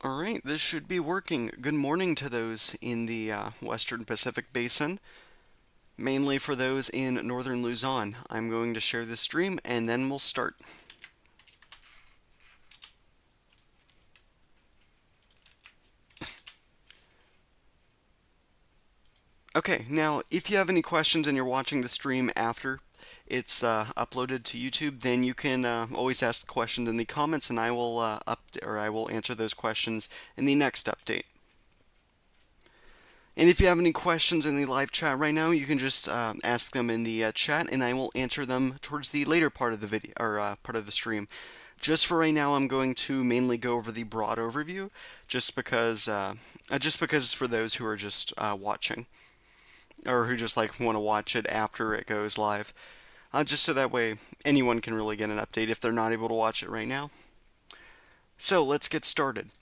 All right, this should be working. Good morning to those in the Western Pacific Basin, mainly for those in northern Luzon. I'm going to share this stream and then we'll start. Okay, now if you have any questions and you're watching the stream after it's uploaded to YouTube, then you can always ask questions in the comments and I will I will answer those questions in the next update. And if you have any questions in the live chat right now, you can just ask them in the chat, and I will answer them towards the later part of the video or part of the stream. Just for right now, I'm going to mainly go over the broad overview, just because for those who are just watching or who just like want to watch it after it goes live, just so that way anyone can really get an update if they're not able to watch it right now. So let's get started.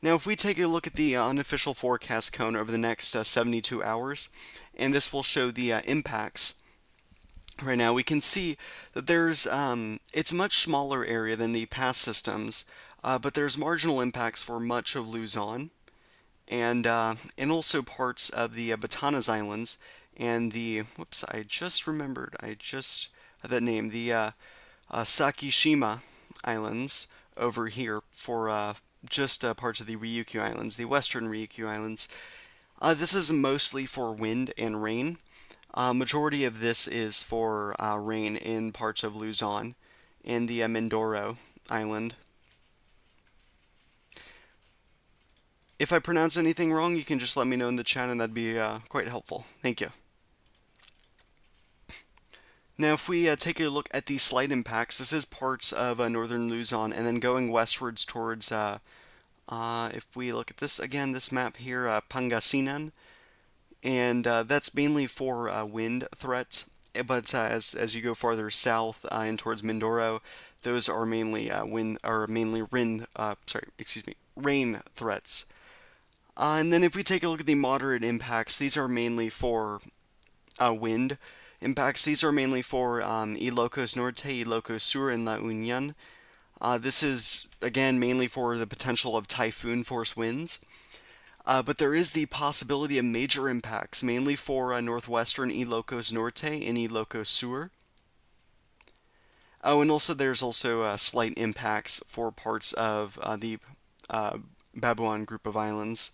Now, if we take a look at the unofficial forecast cone over the next 72 hours, and this will show the impacts. Right now, we can see that it's a much smaller area than the past systems, but there's marginal impacts for much of Luzon, and also parts of the Batanes Islands, and whoops, I just remembered, I just had that name, the Sakishima Islands over here for just parts of the Ryukyu Islands, the western Ryukyu Islands. This is mostly for wind and rain. Majority of this is for rain in parts of Luzon and the Mindoro Island. If I pronounce anything wrong, you can just let me know in the chat and that'd be quite helpful. Thank you. Now, if we take a look at the slight impacts, this is parts of northern Luzon, and then going westwards towards if we look at this again, this map here, Pangasinan, and that's mainly for wind threats. But as you go farther south and towards Mindoro, those are mainly rain threats. And then if we take a look at the moderate impacts, these are mainly for wind impacts. These are mainly for Ilocos Norte, Ilocos Sur, and La Union. This is, again, mainly for the potential of typhoon force winds. But there is the possibility of major impacts, mainly for northwestern Ilocos Norte and Ilocos Sur. Oh, and also there's also slight impacts for parts of the Babuan group of islands.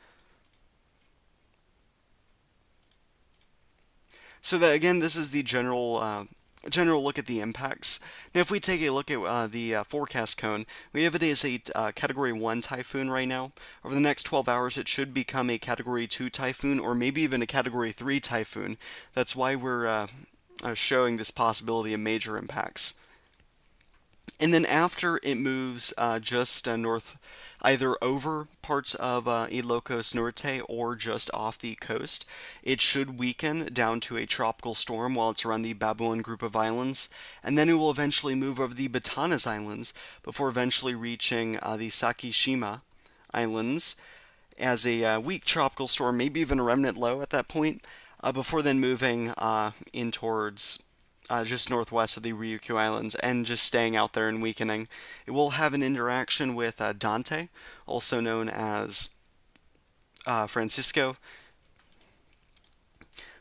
So that again, this is the general look at the impacts. Now, if we take a look at the forecast cone, we have it as a Category 1 typhoon right now. Over the next 12 hours, it should become a Category 2 typhoon, or maybe even a Category 3 typhoon. That's why we're showing this possibility of major impacts. And then after it moves just north, either over parts of Ilocos Norte or just off the coast, it should weaken down to a tropical storm while it's around the Babuan group of islands, and then it will eventually move over the Batanes Islands before eventually reaching the Sakishima Islands as a weak tropical storm, maybe even a remnant low at that point, before then moving in towards just northwest of the Ryukyu Islands and just staying out there and weakening. It will have an interaction with Dante, also known as Francisco.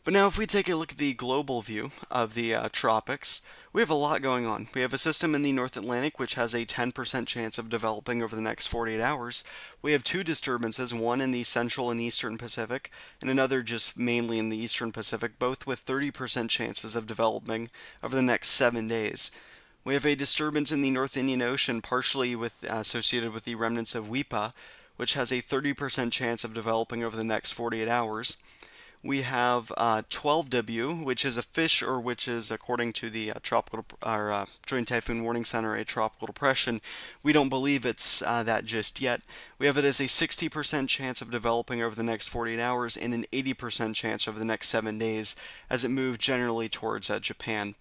But now if we take a look at the global view of the tropics, we have a lot going on. We have a system in the North Atlantic which has a 10% chance of developing over the next 48 hours. We have two disturbances, one in the Central and Eastern Pacific, and another just mainly in the Eastern Pacific, both with 30% chances of developing over the next 7 days. We have a disturbance in the North Indian Ocean, partially associated with the remnants of wipha, which has a 30% chance of developing over the next 48 hours. We have 12W, which is a fish, or which is, according to the Joint Typhoon Warning Center, a tropical depression. We don't believe it's that just yet. We have it as a 60% chance of developing over the next 48 hours and an 80% chance over the next 7 days as it moves generally towards Japan.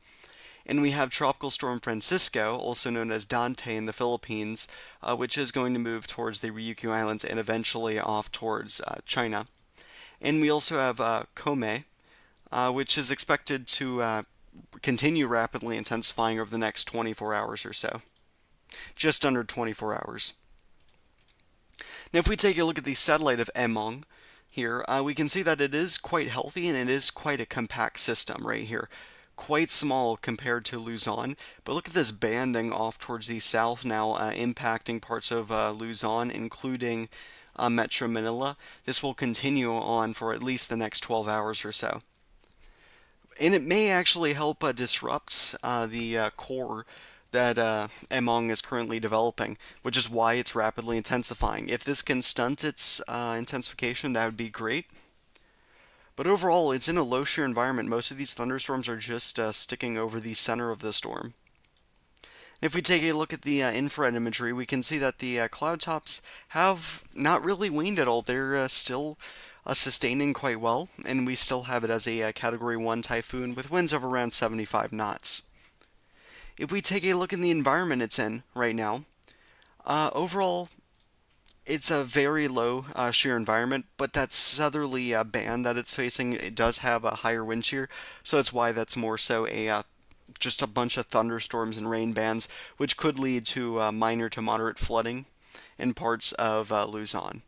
And we have Tropical Storm Francisco, also known as Dante in the Philippines, which is going to move towards the Ryukyu Islands and eventually off towards China. And we also have Comay, which is expected to continue rapidly intensifying over the next 24 hours or so. Just under 24 hours. Now, if we take a look at the satellite of Emong here, we can see that it is quite healthy and it is quite a compact system right here. Quite small compared to Luzon, but look at this banding off towards the south now, impacting parts of Luzon, including Metro Manila. This will continue on for at least the next 12 hours or so. And it may actually help disrupt the core that Emong is currently developing, which is why it's rapidly intensifying. If this can stunt its intensification, that would be great. But overall, it's in a low shear environment. Most of these thunderstorms are just sticking over the center of the storm. If we take a look at the infrared imagery, we can see that the cloud tops have not really waned at all. They're still sustaining quite well, and we still have it as a Category 1 typhoon with winds of around 75 knots. If we take a look in the environment it's in right now, overall, it's a very low shear environment, but that southerly band that it's facing, it does have a higher wind shear, so that's why that's more so a just a bunch of thunderstorms and rain bands, which could lead to minor to moderate flooding in parts of Luzon.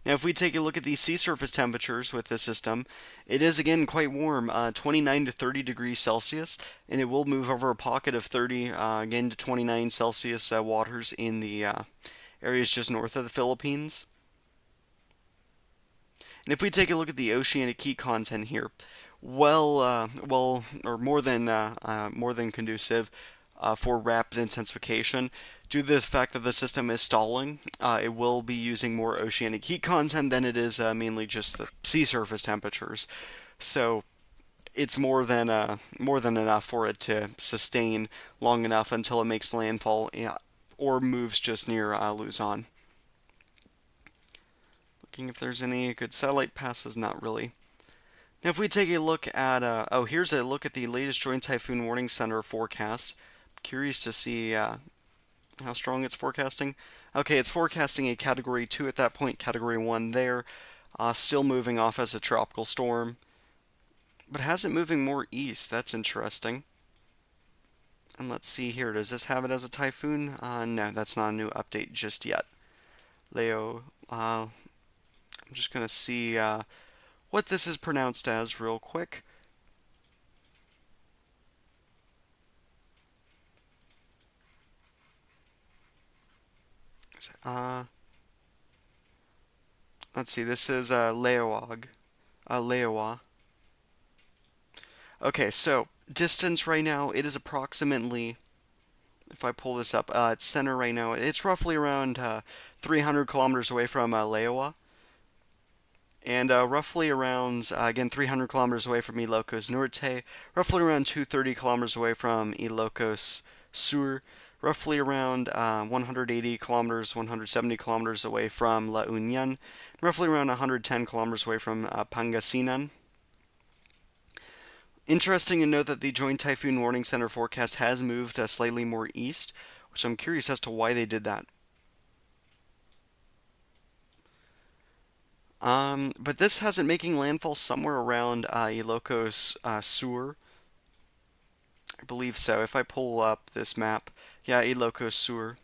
Now, if we take a look at the sea surface temperatures with this system, it is again quite warm, 29 to 30 degrees Celsius, and it will move over a pocket of 30 again to 29 Celsius waters in the areas just north of the Philippines. And if we take a look at the oceanic heat content here, or more than conducive for rapid intensification. Due to the fact that the system is stalling, it will be using more oceanic heat content than it is mainly just the sea surface temperatures. So it's more than enough for it to sustain long enough until it makes landfall or moves just near Luzon. Looking if there's any good satellite passes, not really. Now, if we take a look at, here's a look at the latest Joint Typhoon Warning Center forecast. Curious to see how strong it's forecasting. Okay, it's forecasting a Category 2 at that point, Category 1 there. Still moving off as a tropical storm. But has it moving more east? That's interesting. And let's see here, does this have it as a typhoon? No, that's not a new update just yet. Leo, I'm just going to see what this is pronounced as real quick. Let's see, this is Leowa. Okay, so distance right now, it is approximately, if I pull this up, its center right now, it's roughly around 300 kilometers away from Leowa. And roughly around, again, 300 kilometers away from Ilocos Norte, roughly around 230 kilometers away from Ilocos Sur, roughly around 180 kilometers, 170 kilometers away from La Union, roughly around 110 kilometers away from Pangasinan. Interesting to note that the Joint Typhoon Warning Center forecast has moved slightly more east, which I'm curious as to why they did that. But this has it making landfall somewhere around Ilocos Sur. I believe so. If I pull up this map, yeah, Ilocos Sur.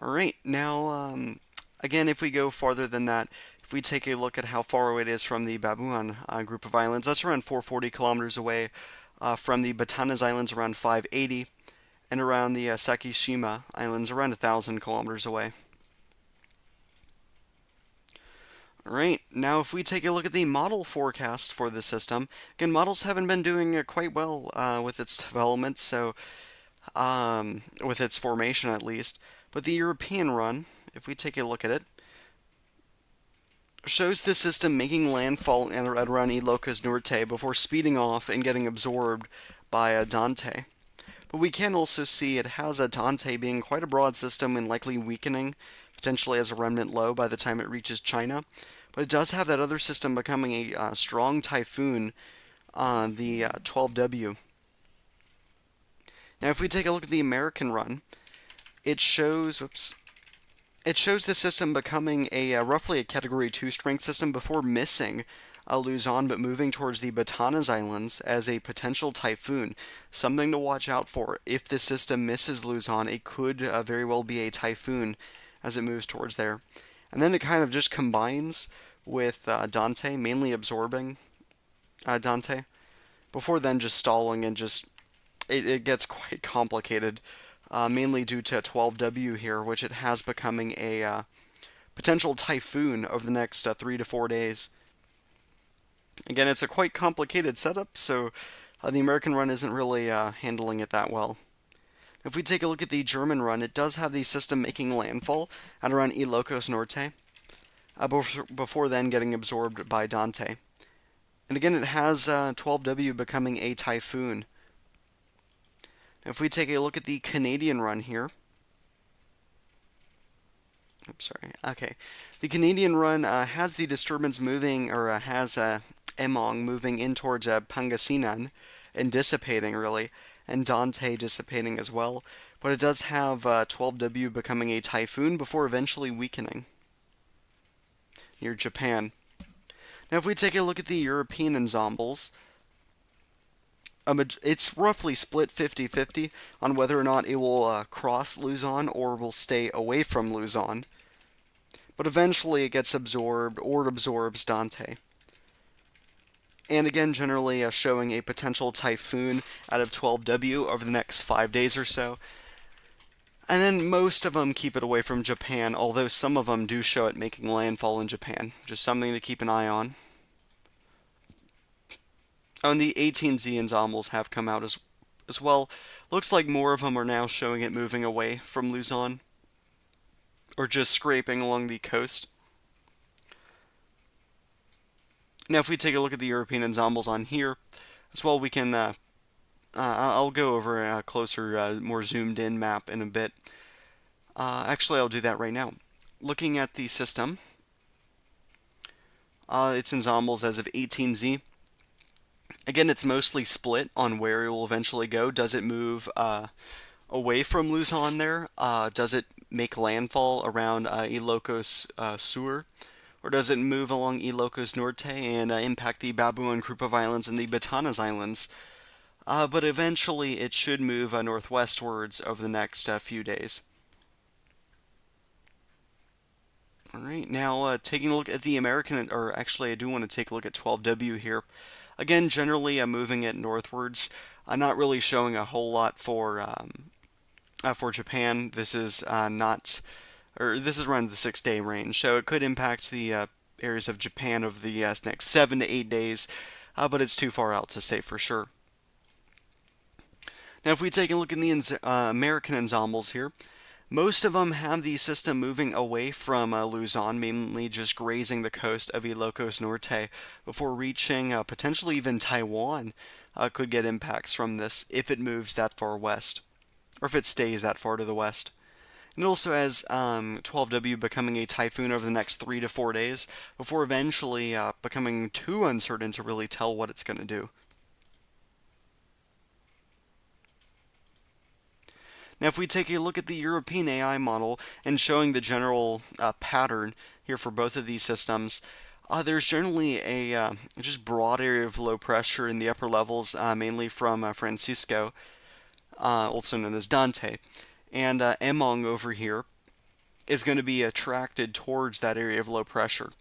Alright, now, again, if we go farther than that, if we take a look at how far away it is from the Babuan group of islands, that's around 440 kilometers away. From the Batanes Islands, around 580, and around the Sakishima Islands, around 1,000 kilometers away. Alright, now if we take a look at the model forecast for the system, again, models haven't been doing quite well with its development, so with its formation at least, but the European run, if we take a look at it, shows the system making landfall at around Ilocos Norte before speeding off and getting absorbed by Dante. But we can also see it has a Dante being quite a broad system and likely weakening, potentially as a remnant low by the time it reaches China. But it does have that other system becoming a strong typhoon on the 12W. Now if we take a look at the American run, it shows the system becoming roughly a Category 2 strength system before missing Luzon, but moving towards the Batanes Islands as a potential typhoon. Something to watch out for. If the system misses Luzon, it could very well be a typhoon as it moves towards there. And then it kind of just combines with Dante, mainly absorbing Dante, before then just stalling and just it gets quite complicated, mainly due to 12W here, which it has becoming a potential typhoon over the next 3 to 4 days. Again, it's a quite complicated setup, so the American run isn't really handling it that well. If we take a look at the German run, it does have the system making landfall at around Ilocos Norte, before then getting absorbed by Dante. And again, it has 12W becoming a typhoon. If we take a look at the Canadian run here, oops, sorry. Okay, the Canadian run has the disturbance moving, or has Emong moving in towards Pangasinan and dissipating really, and Dante dissipating as well. But it does have 12W becoming a typhoon before eventually weakening near Japan. Now, if we take a look at the European ensembles, it's roughly split 50-50 on whether or not it will cross Luzon or will stay away from Luzon. But eventually it gets absorbed or absorbs Dante. And again, generally showing a potential typhoon out of 12W over the next 5 days or so. And then most of them keep it away from Japan, although some of them do show it making landfall in Japan. Just something to keep an eye on. Oh, and the 18Z ensembles have come out as well. Looks like more of them are now showing it moving away from Luzon, or just scraping along the coast. Now, if we take a look at the European ensembles on here, as well, we can, I'll go over a closer, more zoomed in map in a bit. Actually, I'll do that right now. Looking at the system, its ensembles as of 18Z. Again, it's mostly split on where it will eventually go. Does it move away from Luzon there? Does it make landfall around Ilocos Sur? Or does it move along Ilocos Norte and impact the Babuan group of islands and the Batanes Islands? But eventually it should move northwestwards over the next few days. Alright, now taking a look at the American, or actually I do want to take a look at 12W here. Again, generally moving it northwards. Not really showing a whole lot for Japan. This is this is around the 6-day range, so it could impact the areas of Japan over the next 7 to 8 days, but it's too far out to say for sure. Now, if we take a look in the American ensembles here, most of them have the system moving away from Luzon, mainly just grazing the coast of Ilocos Norte before reaching potentially even Taiwan. Could get impacts from this if it moves that far west, or if it stays that far to the west. And it also has 12W becoming a typhoon over the next 3 to 4 days before eventually becoming too uncertain to really tell what it's going to do. Now, if we take a look at the European AI model and showing the general pattern here for both of these systems, there's generally a just broad area of low pressure in the upper levels, mainly from Francisco, also known as Dante. And Emong over here is going to be attracted towards that area of low pressure.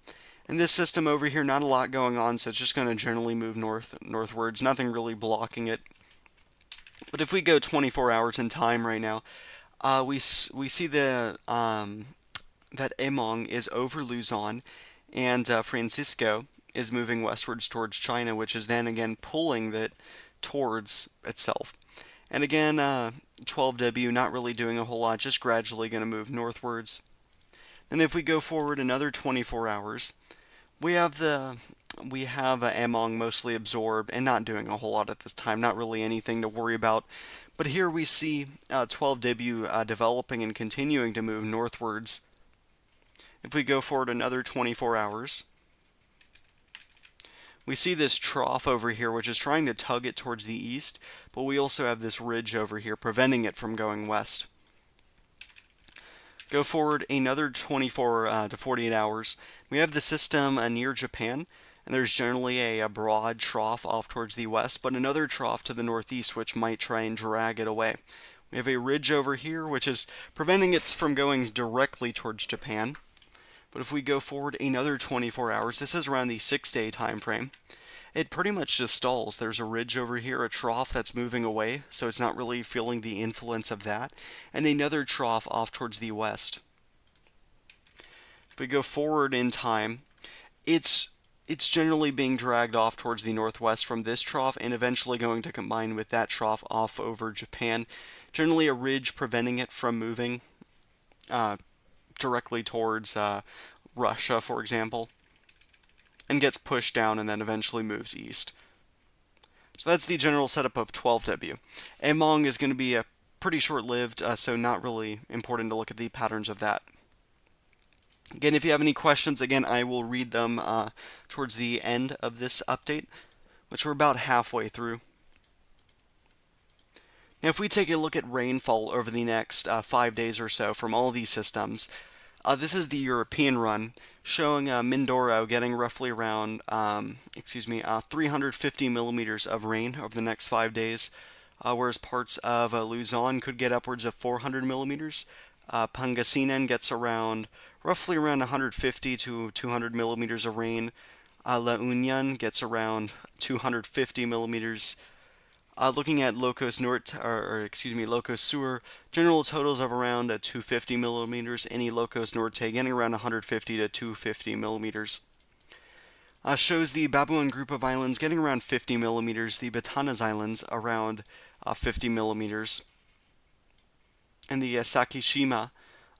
And this system over here, not a lot going on, so it's just going to generally move northwards, nothing really blocking it. But if we go 24 hours in time right now, we see that Emong is over Luzon, and Francisco is moving westwards towards China, which is then again pulling it towards itself. And again, 12W not really doing a whole lot, just gradually going to move northwards. And if we go forward another 24 hours, we have Emong mostly absorbed and not doing a whole lot at this time, not really anything to worry about. But here we see 12W developing and continuing to move northwards. If we go forward another 24 hours, we see this trough over here, which is trying to tug it towards the east, but we also have this ridge over here preventing it from going west. Go forward another 24 to 48 hours. We have the system near Japan, and there's generally a broad trough off towards the west, but another trough to the northeast which might try and drag it away. We have a ridge over here which is preventing it from going directly towards Japan. But if we go forward another 24 hours, this is around the 6-day time frame, it pretty much just stalls. There's a ridge over here, a trough that's moving away, so it's not really feeling the influence of that, and another trough off towards the west. If we go forward in time, it's generally being dragged off towards the northwest from this trough and eventually going to combine with that trough off over Japan. Generally a ridge preventing it from moving directly towards Russia, for example, and gets pushed down and then eventually moves east. So that's the general setup of 12W. Emong is going to be pretty short-lived, so not really important to look at the patterns of that. Again, if you have any questions, again, I will read them towards the end of this update, which we're about halfway through. Now, if we take a look at rainfall over the next 5 days or so from all these systems, this is the European run, showing Mindoro getting roughly around 350 millimeters of rain over the next 5 days, whereas parts of Luzon could get upwards of 400 millimeters. Pangasinan gets roughly around 150 to 200 millimeters of rain. La Union gets around 250 millimeters. Looking at Locos Sur, general totals of around 250 millimeters. Any Locos Norte getting around 150 to 250 millimeters. Shows the Babuan group of islands getting around 50 millimeters. The Batanes Islands around 50 millimeters. And the Sakishima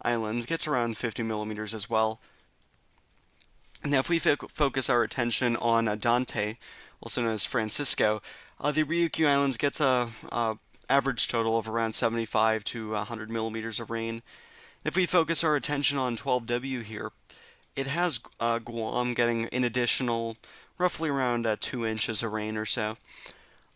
Islands gets around 50 millimeters as well. Now, if we focus our attention on Dante, also known as Francisco, the Ryukyu Islands gets a average total of around 75 to 100 millimeters of rain. If we focus our attention on 12W here, it has Guam getting an additional roughly around 2 inches of rain or so.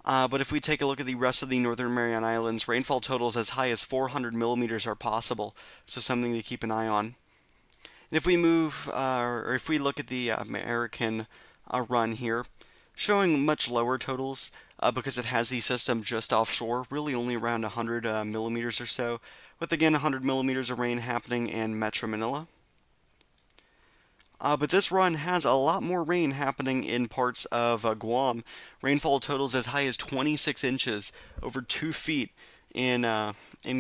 But if we take a look at the rest of the Northern Mariana Islands, rainfall totals as high as 400 millimeters are possible, so something to keep an eye on. And if we if we look at the American run here, showing much lower totals because it has the system just offshore, really only around 100 millimeters or so, with again 100 millimeters of rain happening in Metro Manila. But this run has a lot more rain happening in parts of Guam. Rainfall totals as high as 26 inches, over 2 feet in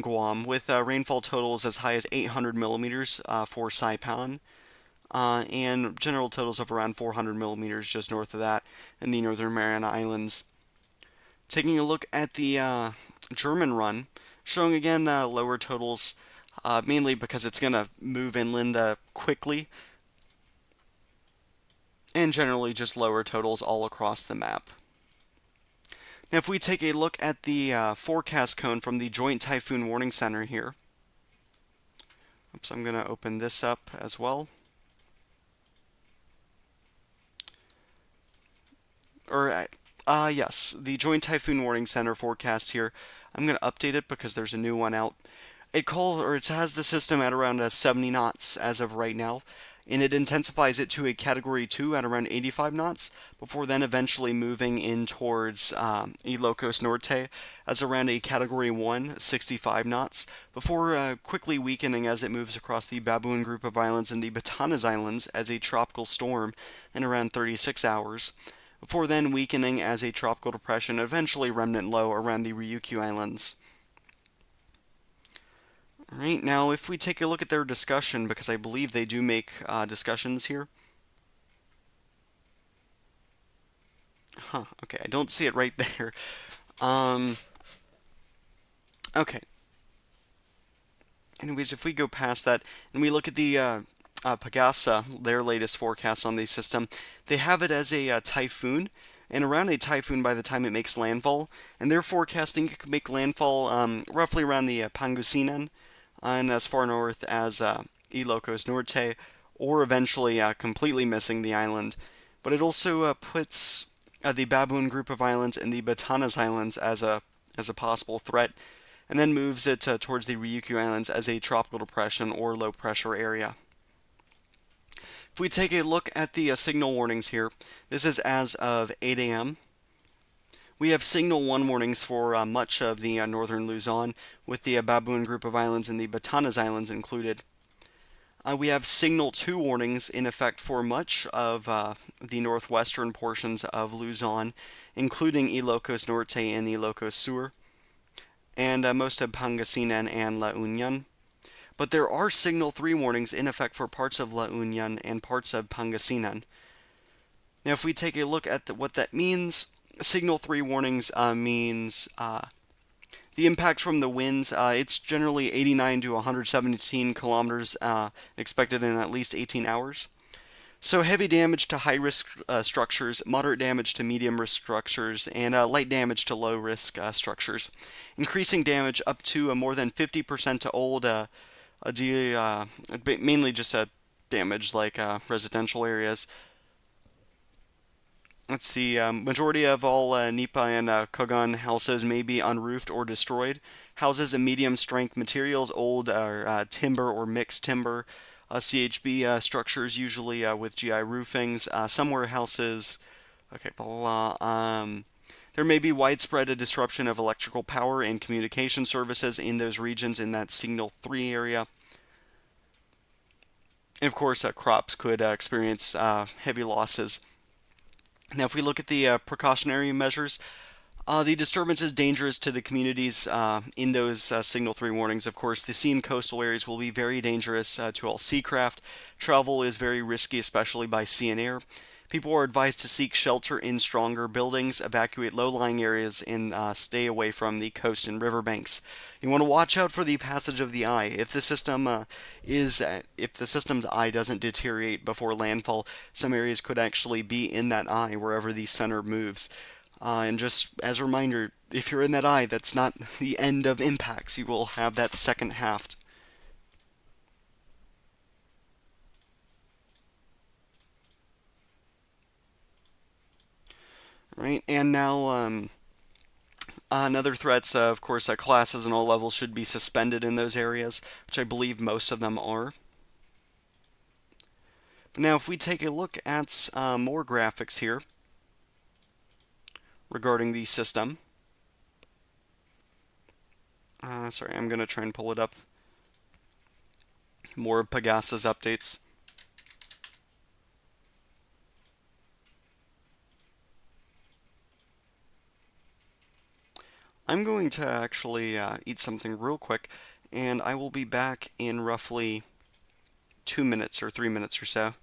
Guam, with rainfall totals as high as 800 millimeters for Saipan, and general totals of around 400 millimeters just north of that in the Northern Mariana Islands. Taking a look at the German run, showing again lower totals, mainly because it's going to move inland quickly, and generally just lower totals all across the map. Now, if we take a look at the forecast cone from the Joint Typhoon Warning Center here, oops, I'm going to open this up as well. Yes, the Joint Typhoon Warning Center forecast here. I'm going to update it because there's a new one out. It has the system at around 70 knots as of right now, and it intensifies it to a Category 2 at around 85 knots, before then eventually moving in towards Ilocos Norte as around a Category 1, 65 knots, before quickly weakening as it moves across the Babuan group of islands and the Batanes Islands as a tropical storm in around 36 hours, before then weakening as a tropical depression, eventually remnant low around the Ryukyu Islands. Alright, now if we take a look at their discussion, because I believe they do make discussions here. Okay, I don't see it right there. Okay. Anyways, if we go past that, and we look at the Pagasa, their latest forecast on the system, they have it as a typhoon, and around a typhoon by the time it makes landfall, and they're forecasting it could make landfall roughly around the Pangasinan, and as far north as Ilocos Norte, or eventually completely missing the island. But it also puts the Babuan group of islands and the Batanes Islands as a possible threat, and then moves it towards the Ryukyu Islands as a tropical depression or low pressure area. If we take a look at the signal warnings here, this is as of 8 a.m. We have Signal 1 warnings for much of the northern Luzon, with the Babuan group of islands and the Batanes Islands included. We have Signal 2 warnings in effect for much of the northwestern portions of Luzon, including Ilocos Norte and Ilocos Sur, and most of Pangasinan and La Union. But there are Signal 3 warnings in effect for parts of La Union and parts of Pangasinan. Now, if we take a look at what that means, Signal 3 warnings means the impact from the winds, it's generally 89 to 117 kilometers expected in at least 18 hours. So heavy damage to high-risk structures, moderate damage to medium-risk structures, and light damage to low-risk structures. Increasing damage up to more than 50% to old, mainly just damage like residential areas. Let's see, majority of all Nipa and Kogan houses may be unroofed or destroyed. Houses of medium strength materials, old timber or mixed timber, CHB structures, usually with GI roofings. Some warehouses, okay, blah, blah, blah. There may be widespread disruption of electrical power and communication services in those regions in that Signal 3 area. And of course, crops could experience heavy losses. Now, if we look at the precautionary measures, the disturbance is dangerous to the communities in those Signal 3 warnings. Of course, the sea and coastal areas will be very dangerous to all seacraft. Travel is very risky, especially by sea and air. People are advised to seek shelter in stronger buildings, evacuate low-lying areas, and stay away from the coast and riverbanks. You want to watch out for the passage of the eye. If the system's eye doesn't deteriorate before landfall, some areas could actually be in that eye wherever the center moves. And just as a reminder, if you're in that eye, that's not the end of impacts. You will have that second half. Right, and now another threats, of course, classes and all levels should be suspended in those areas, which I believe most of them are. But now, if we take a look at more graphics here regarding the system. Sorry, I'm going to try and pull it up. More Pegasus updates. I'm going to actually eat something real quick, and I will be back in roughly 2 minutes or 3 minutes or so.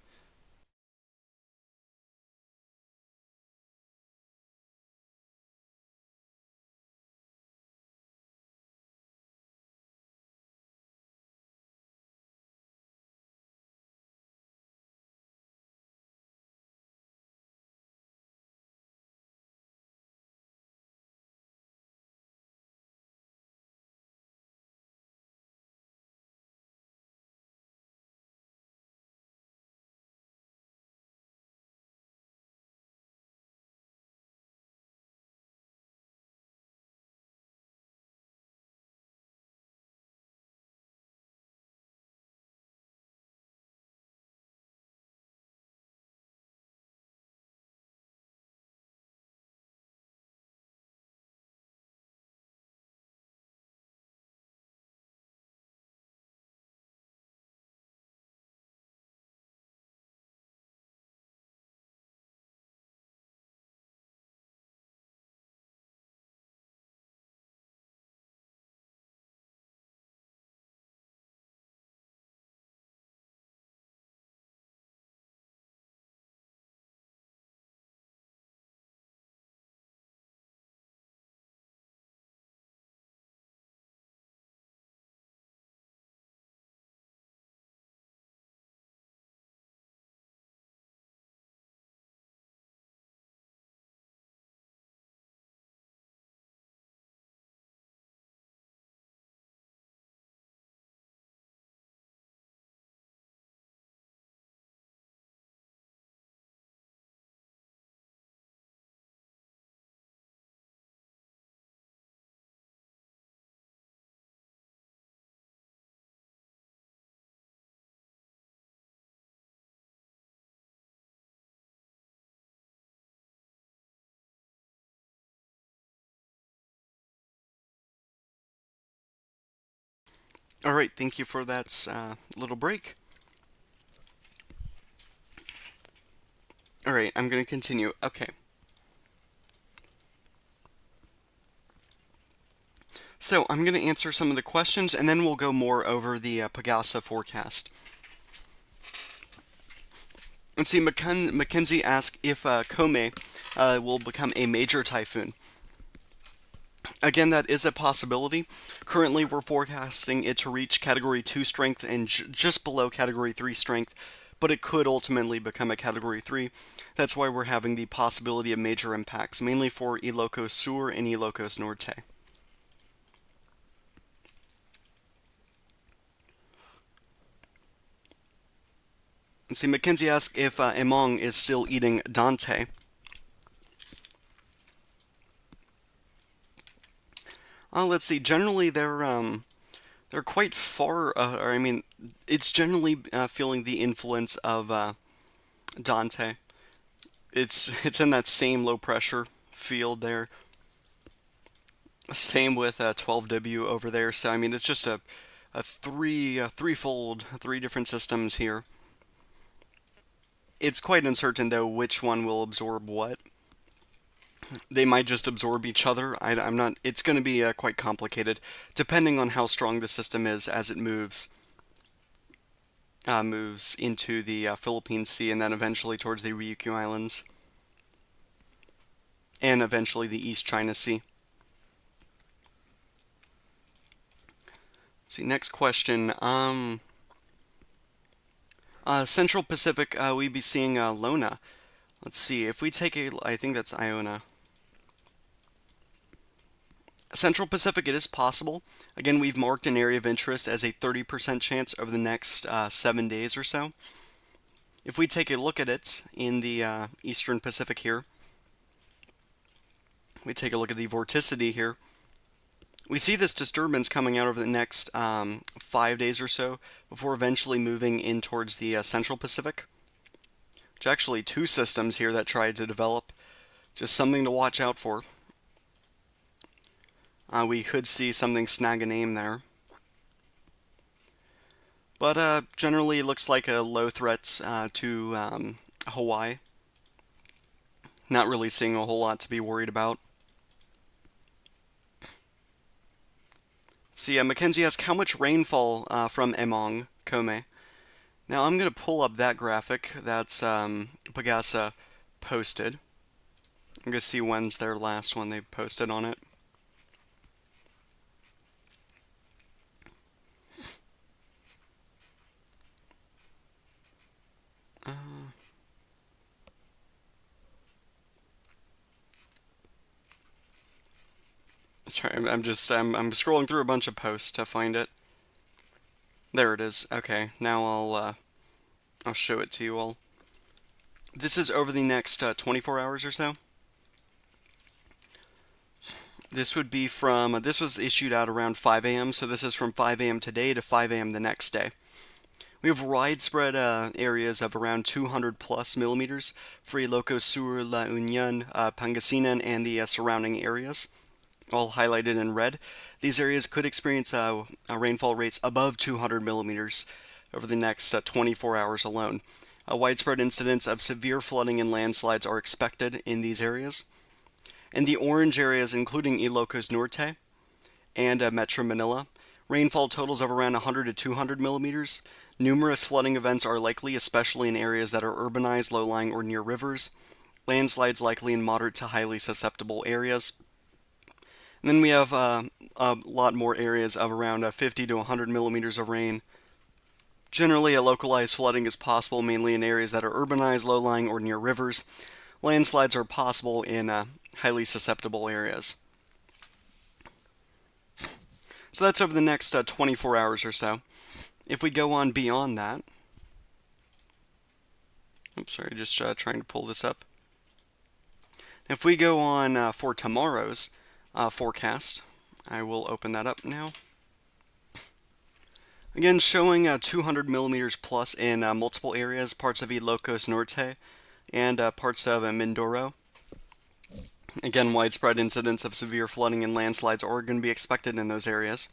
All right, thank you for that little break. All right, I'm going to continue. Okay. So I'm going to answer some of the questions and then we'll go more over the Pagasa forecast. Let's see, Mackenzie asked if Comay will become a major typhoon. Again, that is a possibility. Currently, we're forecasting it to reach Category 2 strength and just below Category 3 strength, but it could ultimately become a Category 3. That's why we're having the possibility of major impacts, mainly for Ilocos Sur and Ilocos Norte. And see, Mackenzie asked if Emong is still eating Dante. Let's see. Generally, they're quite far. Or I mean, it's generally feeling the influence of Dante. It's in that same low pressure field there. Same with 12W over there. So I mean, it's just a threefold, three different systems here. It's quite uncertain though which one will absorb what. They might just absorb each other. I'm not. It's going to be quite complicated, depending on how strong the system is as it moves into the Philippine Sea and then eventually towards the Ryukyu Islands and eventually the East China Sea. Let's see, next question. Central Pacific, we'd be seeing Lona. Let's see, if we take I think that's Iona. Central Pacific, it is possible. Again, we've marked an area of interest as a 30% chance over the next 7 days or so. If we take a look at it in the Eastern Pacific here, we take a look at the vorticity here. We see this disturbance coming out over the next 5 days or so before eventually moving in towards the Central Pacific. There's actually two systems here that tried to develop. Just something to watch out for. We could see something snag a name there. But generally it looks like a low threat to Hawaii. Not really seeing a whole lot to be worried about. See, Mackenzie asked how much rainfall from Emong, Comay. Now I'm going to pull up that graphic that's Pagasa posted. I'm going to see when's their last one they posted on it. Sorry, I'm scrolling through a bunch of posts to find it. There it is. Okay, now I'll show it to you all. This is over the next 24 hours or so. This would be this was issued out around 5 a.m., so this is from 5 a.m. today to 5 a.m. the next day. We have widespread areas of around 200 plus millimeters for Ilocos Sur, La Union, Pangasinan, and the surrounding areas, all highlighted in red. These areas could experience rainfall rates above 200 millimeters over the next 24 hours alone. Widespread incidents of severe flooding and landslides are expected in these areas. In the orange areas, including Ilocos Norte and Metro Manila, rainfall totals of around 100 to 200 millimeters. Numerous flooding events are likely, especially in areas that are urbanized, low-lying, or near rivers. Landslides likely in moderate to highly susceptible areas. And then we have a lot more areas of around 50 to 100 millimeters of rain. Generally, a localized flooding is possible mainly in areas that are urbanized, low-lying, or near rivers. Landslides are possible in highly susceptible areas. So that's over the next 24 hours or so. If we go on beyond that, I'm sorry, just trying to pull this up. If we go on for tomorrow's forecast, I will open that up now. Again, showing 200 millimeters plus in multiple areas, parts of Ilocos Norte and parts of Mindoro. Again, widespread incidents of severe flooding and landslides are going to be expected in those areas.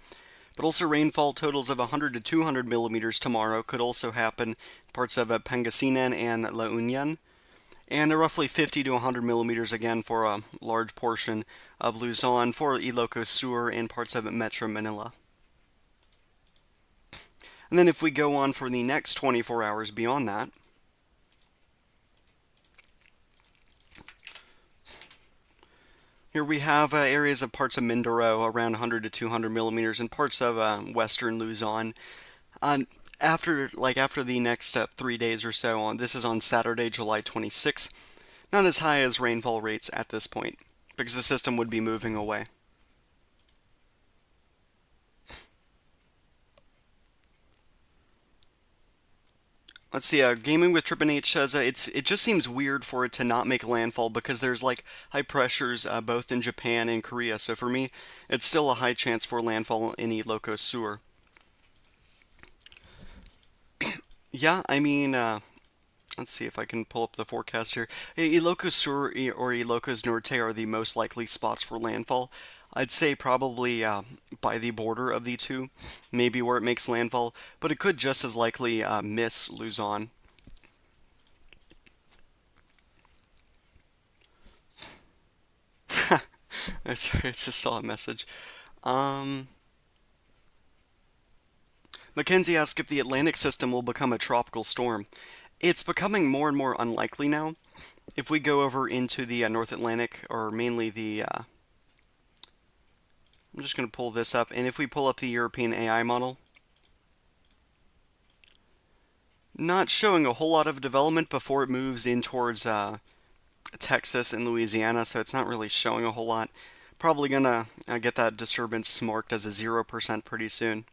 But also rainfall totals of 100 to 200 millimeters tomorrow could also happen in parts of Pangasinan and La Union, and roughly 50 to 100 millimeters again for a large portion of Luzon, for Ilocos Sur, and parts of Metro Manila. And then if we go on for the next 24 hours beyond that, here we have areas of parts of Mindoro around 100 to 200 millimeters and parts of western Luzon. After the next 3 days or so, this is on Saturday, July 26th. Not as high as rainfall rates at this point because the system would be moving away. Let's see, Gaming with Triple H says it just seems weird for it to not make landfall because there's like high pressures both in Japan and Korea. So for me, it's still a high chance for landfall in Ilocos Sur. Yeah, I mean, let's see if I can pull up the forecast here. Ilocos Sur or Ilocos Norte are the most likely spots for landfall. I'd say probably by the border of the two, maybe where it makes landfall, but it could just as likely miss Luzon. That's right, I just saw a message. Um, Mackenzie asked if the Atlantic system will become a tropical storm. It's becoming more and more unlikely now. If we go over into the North Atlantic, or mainly I'm just going to pull this up, and if we pull up the European AI model, not showing a whole lot of development before it moves in towards Texas and Louisiana, so it's not really showing a whole lot. Probably gonna get that disturbance marked as a 0% pretty soon.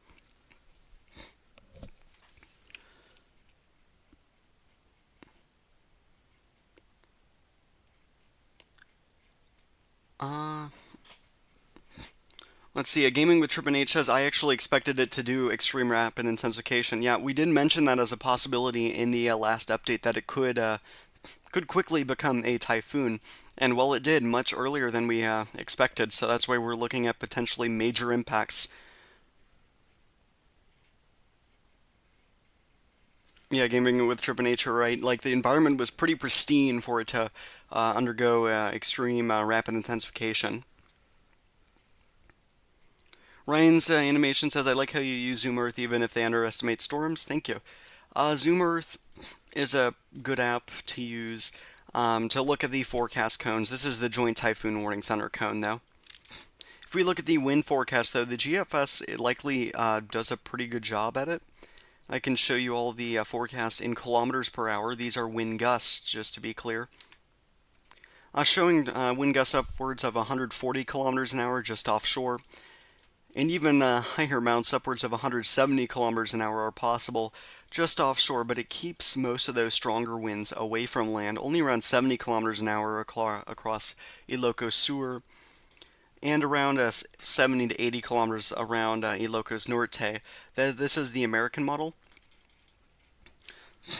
Uh, let's see. Gaming with Triple H says I actually expected it to do extreme rapid intensification. Yeah, we did mention that as a possibility in the last update that it could quickly become a typhoon. And well, it did much earlier than we expected, so that's why we're looking at potentially major impacts. Yeah, gaming with Triple Nature, right? Like the environment was pretty pristine for it to undergo extreme rapid intensification. Ryan's animation says, I like how you use Zoom Earth even if they underestimate storms. Thank you. Zoom Earth is a good app to use to look at the forecast cones. This is the Joint Typhoon Warning Center cone, though. If we look at the wind forecast, though, the GFS it likely does a pretty good job at it. I can show you all the forecasts in kilometers per hour. These are wind gusts, just to be clear. Showing wind gusts upwards of 140 kilometers an hour just offshore. And even higher amounts, upwards of 170 kilometers an hour, are possible just offshore, but it keeps most of those stronger winds away from land, only around 70 kilometers an hour across Ilocos Sur, and around 70 to 80 kilometers around Ilocos Norte. This is the American model.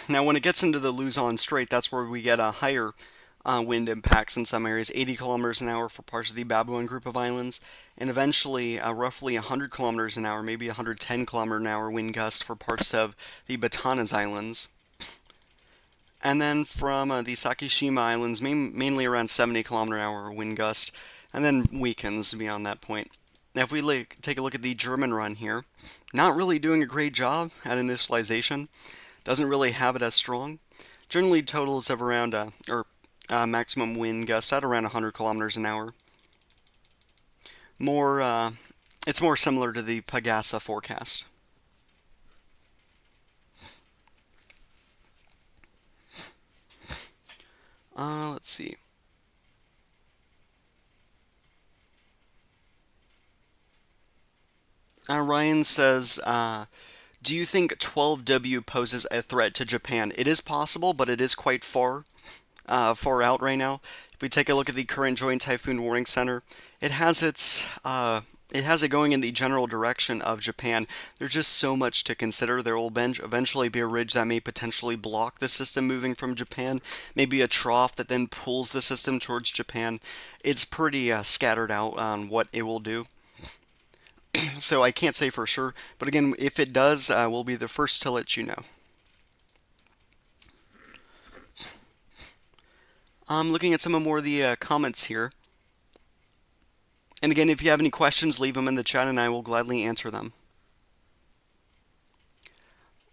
Now, when it gets into the Luzon Strait, that's where we get a higher wind impacts in some areas, 80 kilometers an hour for parts of the Babuan group of islands, and eventually roughly 100 kilometers an hour, maybe 110 kilometer an hour wind gust for parts of the Batanes Islands. And then from the Sakishima Islands, mainly around 70 kilometer an hour wind gust, and then weakens beyond that point. Now, if we take a look at the German run here, not really doing a great job at initialization, doesn't really have it as strong. Generally totals of around, maximum wind gusts at around 100 kilometers an hour. It's more similar to the Pagasa forecast. Let's see. Ryan says, do you think 12W poses a threat to Japan? It is possible, but it is quite far out right now. If we take a look at the current Joint Typhoon Warning Center, it has it going in the general direction of Japan. There's just so much to consider. There will eventually be a ridge that may potentially block the system moving from Japan, maybe a trough that then pulls the system towards Japan. It's pretty scattered out on what it will do. so I can't say for sure. But again, if it does, we'll be the first to let you know. I'm looking at some of more of the comments here. And again, if you have any questions, leave them in the chat and I will gladly answer them.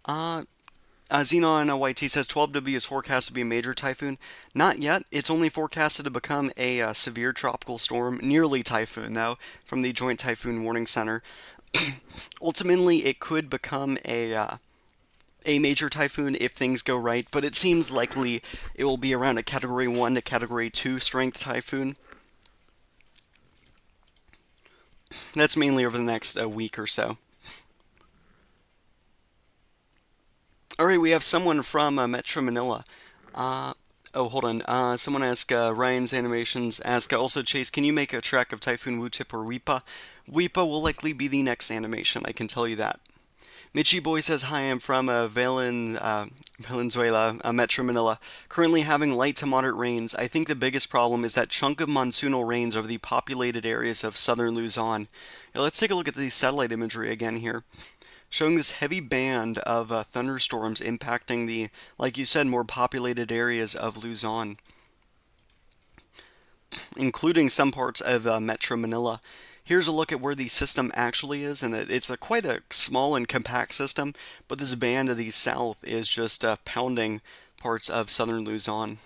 Xenon YT says 12W is forecast to be a major typhoon. Not yet. It's only forecasted to become a severe tropical storm, nearly typhoon though, from the Joint Typhoon Warning Center. Ultimately, it could become a major typhoon if things go right, but it seems likely it will be around a Category 1 to Category 2 strength typhoon. That's mainly over the next week or so. Alright, we have someone from Metro Manila. Hold on. Someone asked Ryan's Animations. Ask also, Chase, can you make a track of Typhoon Wu-Tip or wipha? Wipha will likely be the next animation, I can tell you that. Mitchy Boy says, hi, I'm from Valenzuela, Metro Manila. Currently having light to moderate rains. I think the biggest problem is that chunk of monsoonal rains over the populated areas of southern Luzon. Now, let's take a look at the satellite imagery again here, showing this heavy band of thunderstorms impacting the, like you said, more populated areas of Luzon, including some parts of Metro Manila. Here's a look at where the system actually is, and it's quite a small and compact system, but this band to the south is just pounding parts of southern Luzon.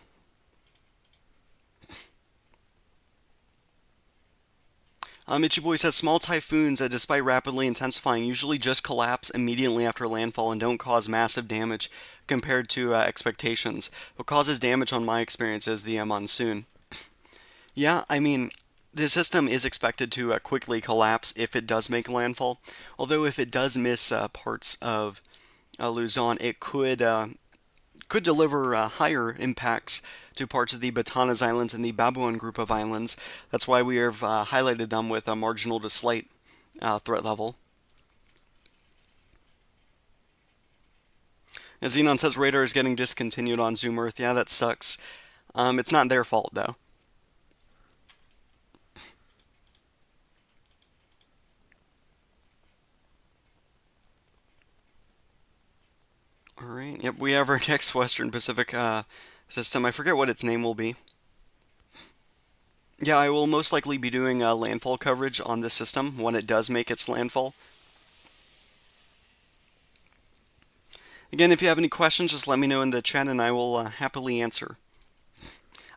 Itchy Boy says small typhoons, despite rapidly intensifying, usually just collapse immediately after landfall and don't cause massive damage compared to expectations. What causes damage, on my experience, is the monsoon. Yeah, I mean, the system is expected to quickly collapse if it does make landfall. Although if it does miss parts of Luzon, it could deliver higher impacts to parts of the Batanes Islands and the Babuan group of islands. That's why we have highlighted them with a marginal to slight threat level. As Xenon says, radar is getting discontinued on Zoom Earth. Yeah, that sucks. It's not their fault, though. Alright, yep, we have our next Western Pacific system. I forget what its name will be. Yeah, I will most likely be doing landfall coverage on this system when it does make its landfall. Again, if you have any questions, just let me know in the chat and I will happily answer.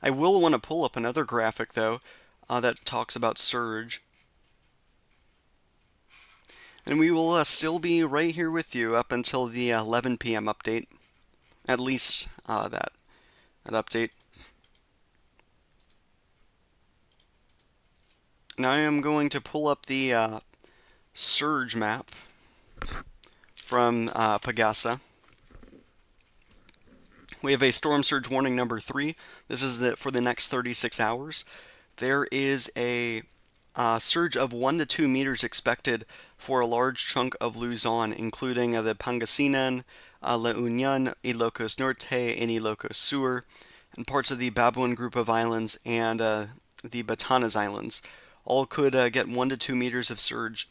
I will want to pull up another graphic, though, that talks about surge. And we will still be right here with you up until the 11 p.m. update. At least that update. Now I am going to pull up the surge map from Pagasa. We have a storm surge warning number 3. This is for the next 36 hours. There is a surge of 1 to 2 meters expected for a large chunk of Luzon, including the Pangasinan, La Union, Ilocos Norte, and Ilocos Sur, and parts of the Babuan group of islands and the Batanes Islands. All could get 1 to 2 meters of surge.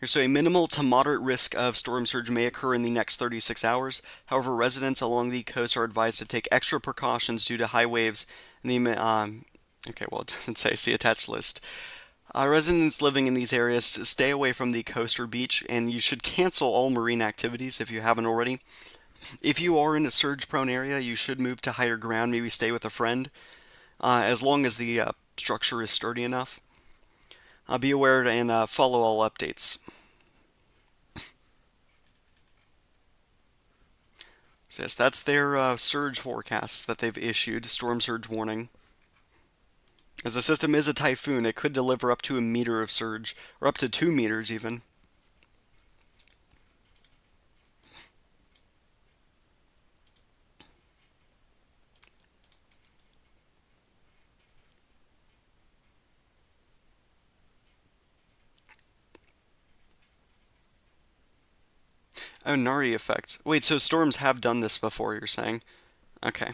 So a minimal to moderate risk of storm surge may occur in the next 36 hours. However, residents along the coast are advised to take extra precautions due to high waves. And okay, well, it doesn't say. See attached list. Residents living in these areas stay away from the coast or beach, and you should cancel all marine activities if you haven't already. If you are in a surge-prone area, you should move to higher ground, maybe stay with a friend, as long as the structure is sturdy enough. Be aware and follow all updates. So yes, that's their surge forecasts that they've issued, storm surge warning. As the system is a typhoon, it could deliver up to a meter of surge, or up to 2 meters even. Oh, Nari effect. Wait, so storms have done this before, you're saying? Okay.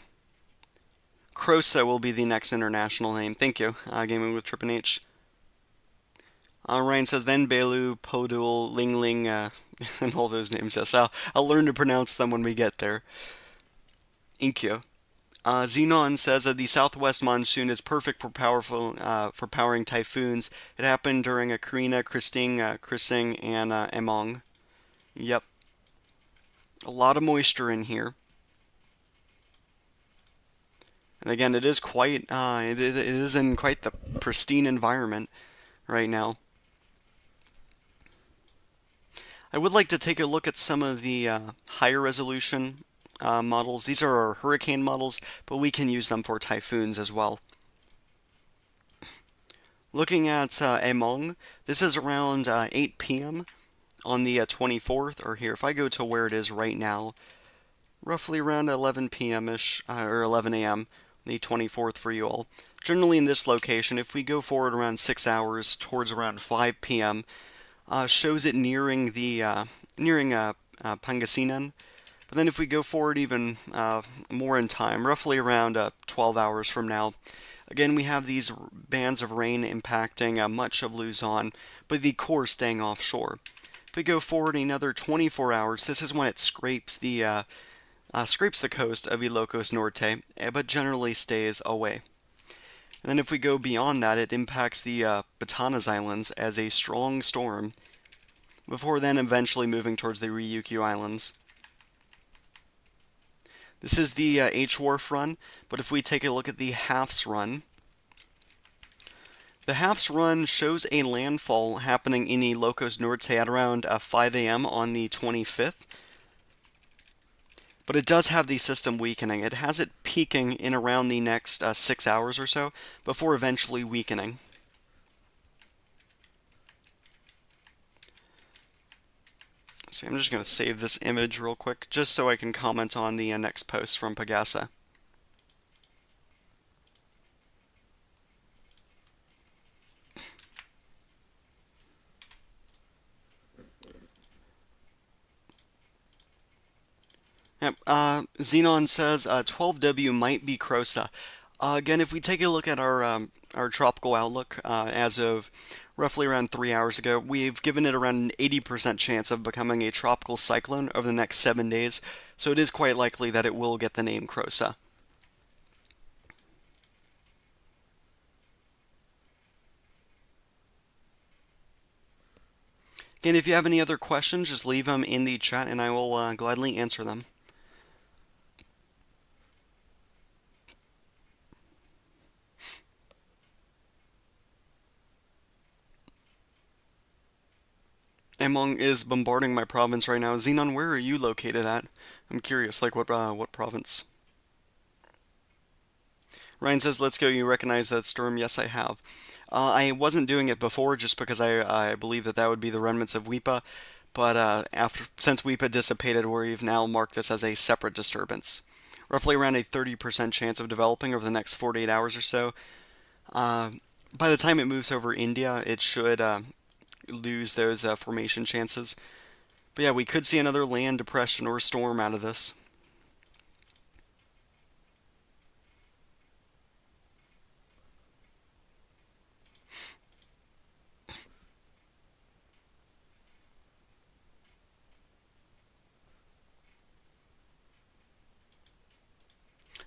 Crosa will be the next international name. Thank you, Gaming with Trippin H. Ryan says, then Belu, Podul, Ling Ling, and all those names. Yes, I'll learn to pronounce them when we get there. Inkyo. Xenon says that the southwest monsoon is perfect for powering typhoons. It happened during a Karina, Christing, Chrising, and Emong. Yep, a lot of moisture in here. And again, it is quite it is in quite the pristine environment right now. I would like to take a look at some of the higher resolution models. These are our hurricane models, but we can use them for typhoons as well. Looking at Emong, this is around 8 p.m. on the 24th, or here, if I go to where it is right now, roughly around 11 p.m.-ish, or 11 a.m., the 24th for you all. Generally in this location, if we go forward around 6 hours towards around 5 p.m., shows it nearing Pangasinan. But then if we go forward even more in time, roughly around 12 hours from now, again we have these bands of rain impacting much of Luzon, but the core staying offshore. If we go forward another 24 hours, this is when it scrapes the coast of Ilocos Norte, but generally stays away. And then if we go beyond that, it impacts the Batanes Islands as a strong storm, before then eventually moving towards the Ryukyu Islands. This is the H-Wharf run, but if we take a look at the HAFS run, the HAFS run shows a landfall happening in Ilocos Norte at around 5 a.m. on the 25th. But it does have the system weakening. It has it peaking in around the next 6 hours or so, before eventually weakening. So I'm just going to save this image real quick, just so I can comment on the next post from Pagasa. Yep, Xenon says 12W might be Crosa. Again, if we take a look at our tropical outlook as of roughly around 3 hours ago, we've given it around an 80% chance of becoming a tropical cyclone over the next 7 days, so it is quite likely that it will get the name Crosa. Again, if you have any other questions, just leave them in the chat and I will gladly answer them. Emong is bombarding my province right now. Xenon, where are you located at? I'm curious, like what province? Ryan says, let's go, you recognize that storm? Yes, I have. I wasn't doing it before just because I believe that would be the remnants of wipha, but since wipha dissipated, we've now marked this as a separate disturbance. Roughly around a 30% chance of developing over the next 48 hours or so. By the time it moves over India, it should lose those formation chances. But yeah, we could see another land depression or storm out of this.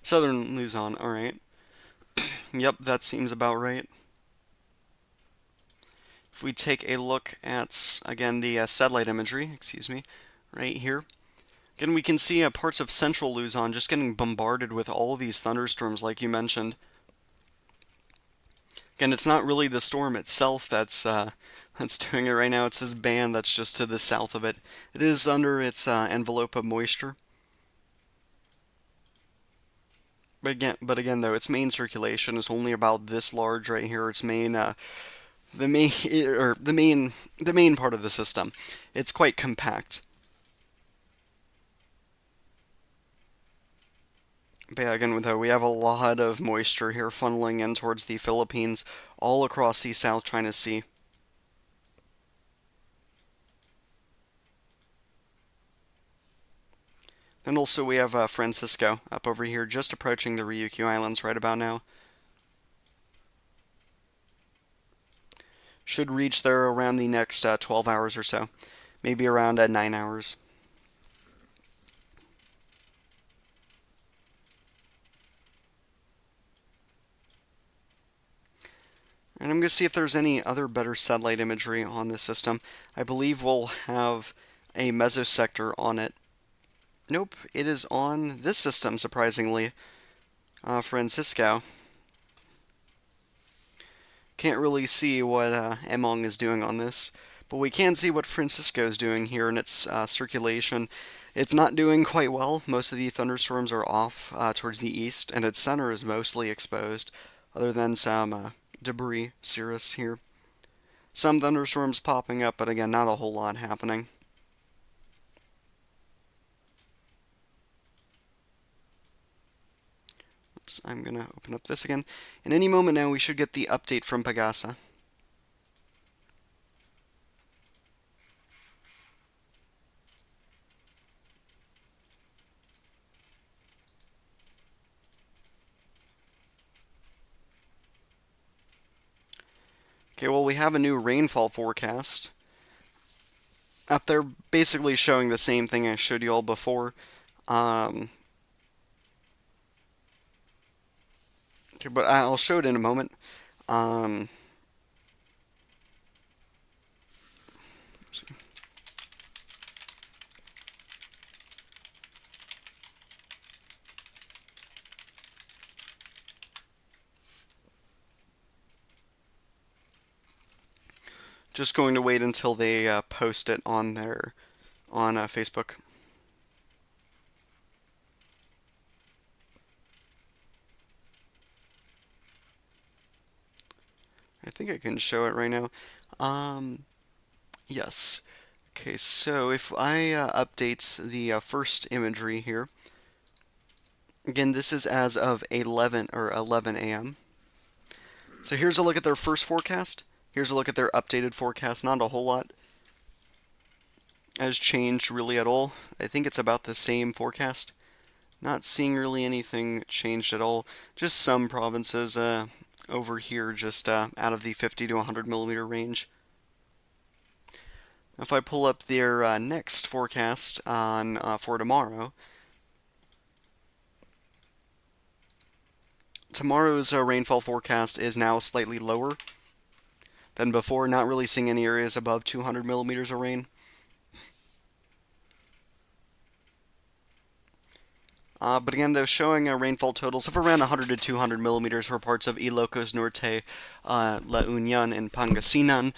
Southern Luzon, alright. Yep, that seems about right. If we take a look at, again, the satellite imagery, right here. Again, we can see parts of central Luzon just getting bombarded with all of these thunderstorms, like you mentioned. Again, it's not really the storm itself that's doing it right now. It's this band that's just to the south of it. It is under its envelope of moisture. But again, though, its main circulation is only about this large right here. Its main, the main part of the system. It's quite compact. But yeah, again, though, we have a lot of moisture here funneling in towards the Philippines, all across the South China Sea. And also we have Francisco up over here, just approaching the Ryukyu Islands right about now. Should reach there around the next 12 hours or so, maybe around 9 hours. And I'm going to see if there's any other better satellite imagery on this system. I believe we'll have a mesosector on it. Nope, it is on this system, surprisingly. Francisco. Can't really see what Emong is doing on this, but we can see what Francisco is doing here in its circulation. It's not doing quite well. Most of the thunderstorms are off towards the east, and its center is mostly exposed, other than some debris cirrus here. Some thunderstorms popping up, but again, not a whole lot happening. Oops, I'm going to open up this again. In any moment now, we should get the update from Pagasa. Okay, well, we have a new rainfall forecast. Up there, basically showing the same thing I showed you all before. Okay, but I'll show it in a moment. Just going to wait until they post it on their Facebook. I think I can show it right now. Yes. Okay, so if I update the first imagery here, again, this is as of 11 a.m. So here's a look at their first forecast. Here's a look at their updated forecast. Not a whole lot has changed really at all. I think it's about the same forecast. Not seeing really anything changed at all. Just some provinces over here just out of the 50 to 100 millimeter range. If I pull up their next forecast on for tomorrow, tomorrow's rainfall forecast is now slightly lower than before. Not really seeing any areas above 200 millimeters of rain. But again, though, showing rainfall totals of around 100 to 200 millimeters for parts of Ilocos Norte, La Union, and Pangasinan,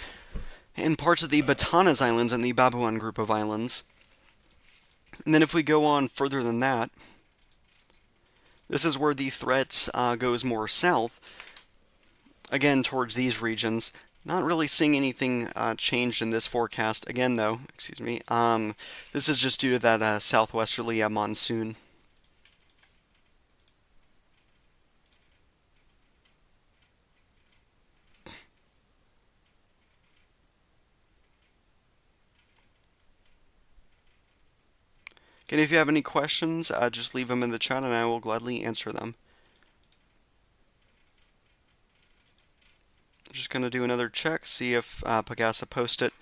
and parts of the Batanes Islands and the Babuan group of islands. And then if we go on further than that, this is where the threat goes more south, again towards these regions. Not really seeing anything changed in this forecast. Again, though, excuse me, this is just due to that southwesterly monsoon. And if you have any questions, just leave them in the chat and I will gladly answer them. I'm just going to do another check, see if Pagasa post it.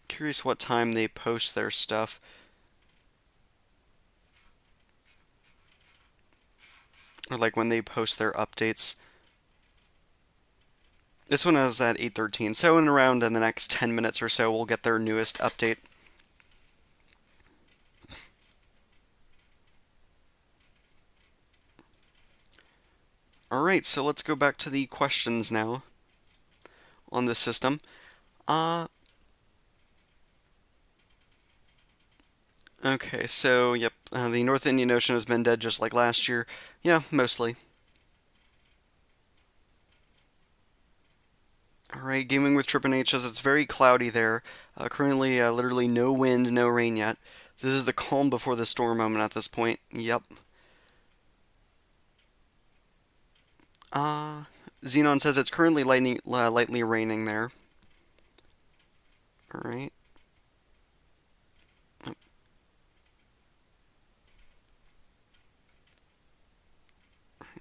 Curious what time they post their stuff. Or like when they post their updates. This one is at 8:13, so in around in the next 10 minutes or so we'll get their newest update. Alright, so let's go back to the questions now on this system. Okay, so, yep, the North Indian Ocean has been dead just like last year. Yeah, mostly. Alright, gaming with Trippin' H says it's very cloudy there. Currently, literally no wind, no rain yet. This is the calm before the storm moment at this point. Yep. Xenon says it's currently lightly raining there. Alright.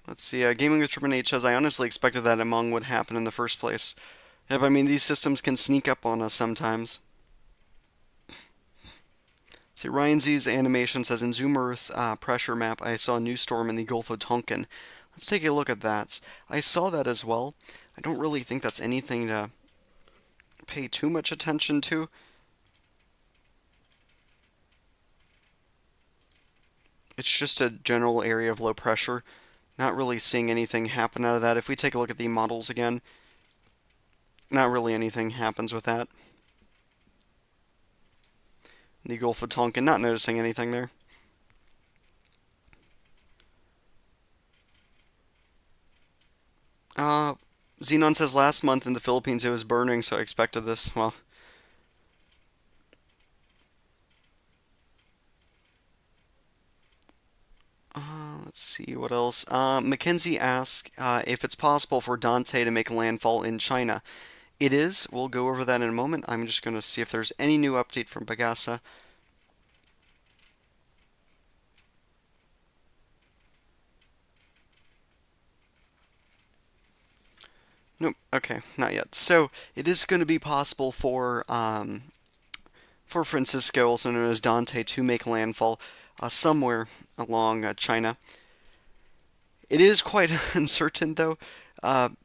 Let's see, Gaming with Trippin' H says, I honestly expected that Emong would happen in the first place. Yeah, I mean, these systems can sneak up on us sometimes. See, Ryan Z's animation says in Zoom Earth pressure map, I saw a new storm in the Gulf of Tonkin. Let's take a look at that. I saw that as well. I don't really think that's anything to pay too much attention to. It's just a general area of low pressure. Not really seeing anything happen out of that. If we take a look at the models again, not really anything happens with that. The Gulf of Tonkin, not noticing anything there. Uh, Xenon says last month in the Philippines it was burning, so I expected this. Well, let's see what else. Mackenzie asks if it's possible for Dante to make landfall in China. It is. We'll go over that in a moment. I'm just going to see if there's any new update from Pagasa. Nope. Okay, not yet. So it is going to be possible for Francisco, also known as Dante, to make landfall somewhere along China. It is quite uncertain, though,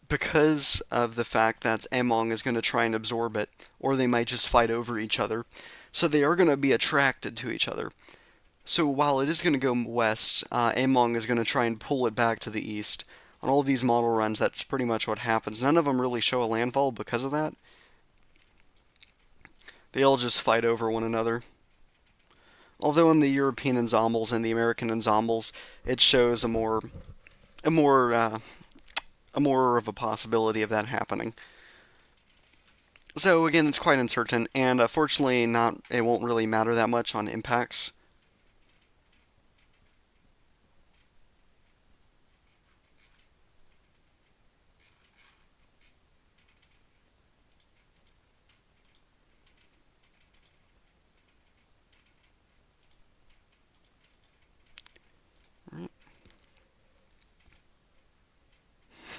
because of the fact that Emong is going to try and absorb it, or they might just fight over each other. So they are going to be attracted to each other. So while it is going to go west, Emong is going to try and pull it back to the east. On all of these model runs, that's pretty much what happens. None of them really show a landfall because of that. They all just fight over one another. Although in the European ensembles and the American ensembles, it shows a more a more of a possibility of that happening. So again, it's quite uncertain, and fortunately, not it won't really matter that much on impacts.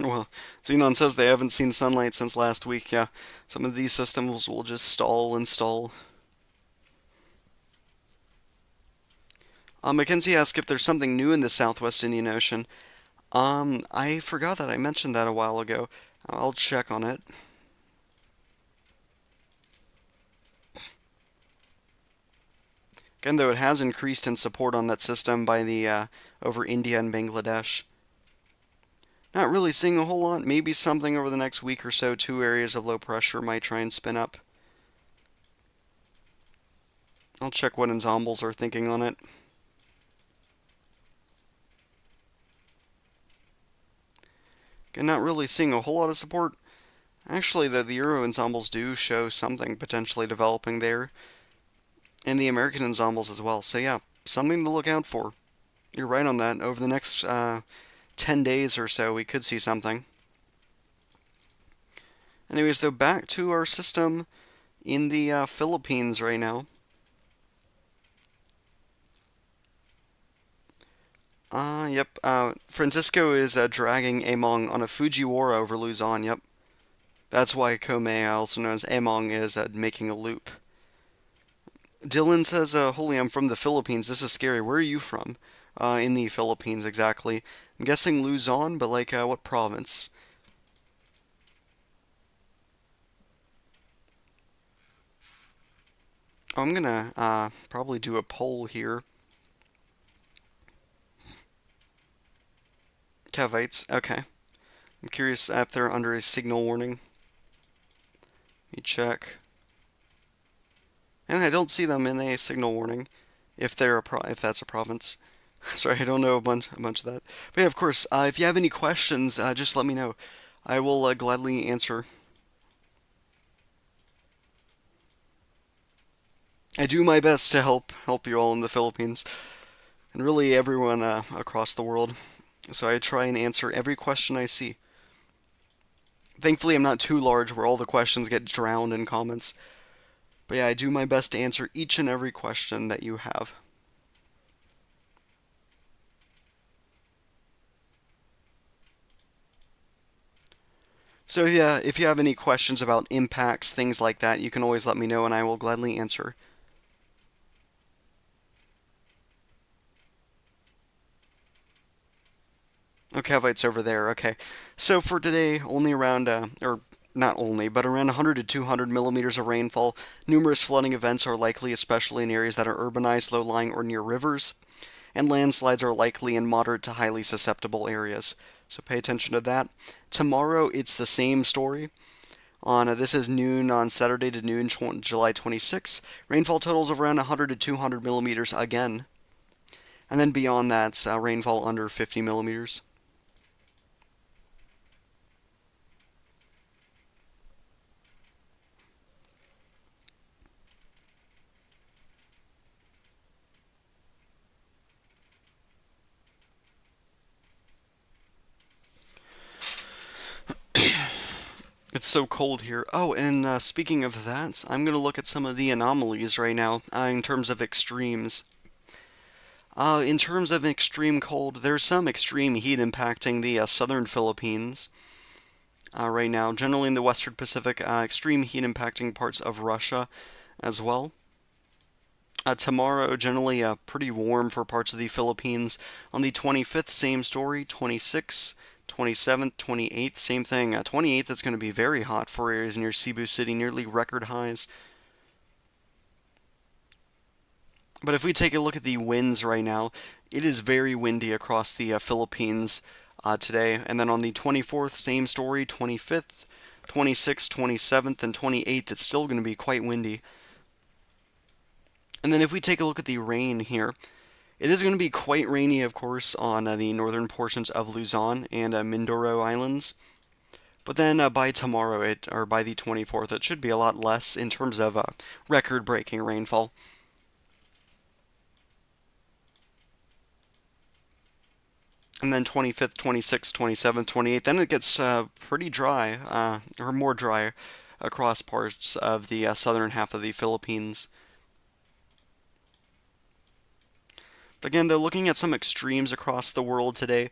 Well, Xenon says they haven't seen sunlight since last week. Yeah, some of these systems will just stall and stall. Mackenzie asked if there's something new in the Southwest Indian Ocean. I forgot that I mentioned that a while ago. I'll check on it. Again, though, it has increased in support on that system by the over India and Bangladesh. Not really seeing a whole lot. Maybe something over the next week or so. Two areas of low pressure might try and spin up. I'll check what ensembles are thinking on it. Again, not really seeing a whole lot of support. Actually, the Euro ensembles do show something potentially developing there. And the American ensembles as well. So yeah, something to look out for. You're right on that. Over the next 10 days or so, we could see something. Anyways, though, back to our system in the Philippines right now. Yep. Francisco is dragging Emong on a Fujiwara over Luzon. Yep. That's why Comay, also known as Emong, is making a loop. Dylan says, Holy, I'm from the Philippines. This is scary. Where are you from? In the Philippines, exactly. I'm guessing Luzon, but like, what province? I'm gonna probably do a poll here. Cavites, okay. I'm curious if they're under a signal warning. Let me check. And I don't see them in a signal warning if they're if that's a province. Sorry, I don't know a bunch of that. But yeah, of course, if you have any questions, just let me know. I will gladly answer. I do my best to help you all in the Philippines and really everyone across the world. So I try and answer every question I see. Thankfully, I'm not too large where all the questions get drowned in comments. But yeah, I do my best to answer each and every question that you have. So yeah, if you have any questions about impacts, things like that, you can always let me know and I will gladly answer. Okay, Cavite's over there. Okay. So for today, only around, or not only, but around 100 to 200 millimeters of rainfall. Numerous flooding events are likely, especially in areas that are urbanized, low-lying, or near rivers. And landslides are likely in moderate to highly susceptible areas. So pay attention to that. Tomorrow, it's the same story. This is noon on Saturday to noon, July 26. Rainfall totals of around 100 to 200 millimeters again. And then beyond that, rainfall under 50 millimeters. It's so cold here. Oh, and speaking of that, I'm going to look at some of the anomalies right now in terms of extremes. In terms of extreme cold, there's some extreme heat impacting the southern Philippines right now. Generally in the western Pacific, extreme heat impacting parts of Russia as well. Tomorrow, generally pretty warm for parts of the Philippines. On the 25th, same story. 26th, 27th, 28th, same thing. 28th, it's going to be very hot for areas near Cebu City, nearly record highs. But if we take a look at the winds right now, it is very windy across the Philippines today. And then on the 24th, same story. 25th, 26th, 27th, and 28th, it's still going to be quite windy. And then if we take a look at the rain here, it is going to be quite rainy, of course, on the northern portions of Luzon and Mindoro Islands. But then by tomorrow, or by the 24th, it should be a lot less in terms of record-breaking rainfall. And then 25th, 26th, 27th, 28th, then it gets pretty dry, or more dry, across parts of the southern half of the Philippines. Again, they're looking at some extremes across the world today.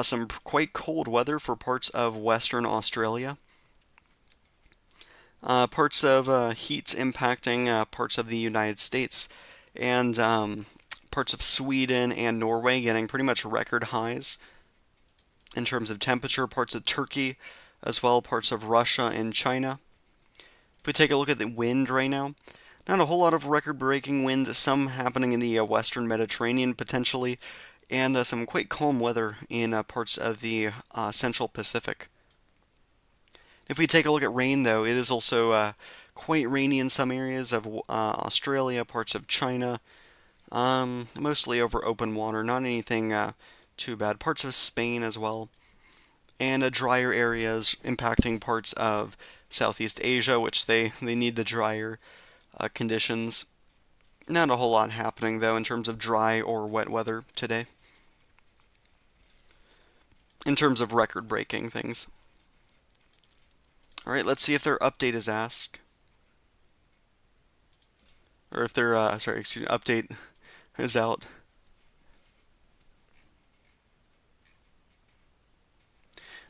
Some quite cold weather for parts of Western Australia. Parts of heats impacting parts of the United States. And parts of Sweden and Norway getting pretty much record highs in terms of temperature. Parts of Turkey as well, parts of Russia and China. If we take a look at the wind right now, not a whole lot of record-breaking wind, some happening in the western Mediterranean potentially, and some quite calm weather in parts of the central Pacific. If we take a look at rain, though, it is also quite rainy in some areas of Australia, parts of China, mostly over open water, not anything too bad. Parts of Spain as well, and drier areas impacting parts of Southeast Asia, which they need the drier conditions. Not a whole lot happening, though, in terms of dry or wet weather today, in terms of record-breaking things. All right, let's see if their update is asked. Or if their, update is out.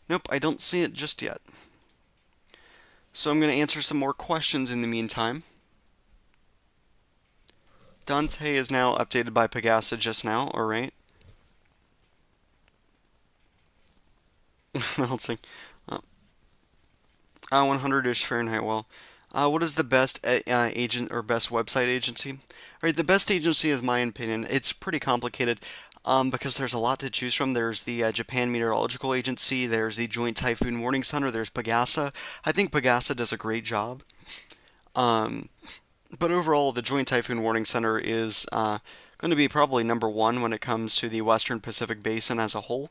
Nope, I don't see it just yet. So I'm going to answer some more questions in the meantime. Dante is now updated by Pegasa just now, alright. Melting. 100-ish Fahrenheit, well. What is the best agent or best website agency? Alright, the best agency is my opinion. It's pretty complicated because there's a lot to choose from. There's the Japan Meteorological Agency, there's the Joint Typhoon Warning Center, there's Pegasa. I think Pegasa does a great job. But overall, the Joint Typhoon Warning Center is going to be probably number one when it comes to the Western Pacific Basin as a whole.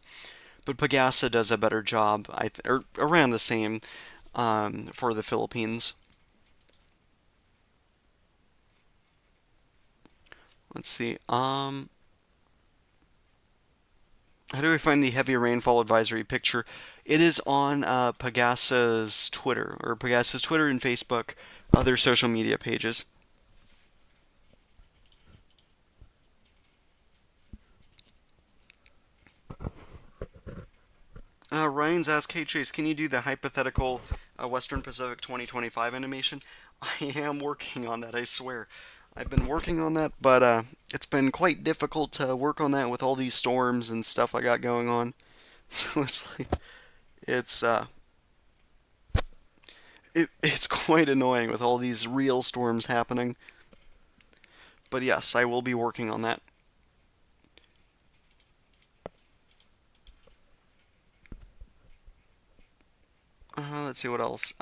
But Pegasa does a better job, or around the same, for the Philippines. Let's see. How do we find the heavy rainfall advisory picture? It is on Pegasa's Twitter, or Pegasa's Twitter and Facebook, other social media pages. Ryan's asked, hey Chase, can you do the hypothetical Western Pacific 2025 animation? I am working on that, I swear. I've been working on that, but it's been quite difficult to work on that with all these storms and stuff I got going on. So it's uh, it's quite annoying with all these real storms happening. But yes, I will be working on that. Let's see what else.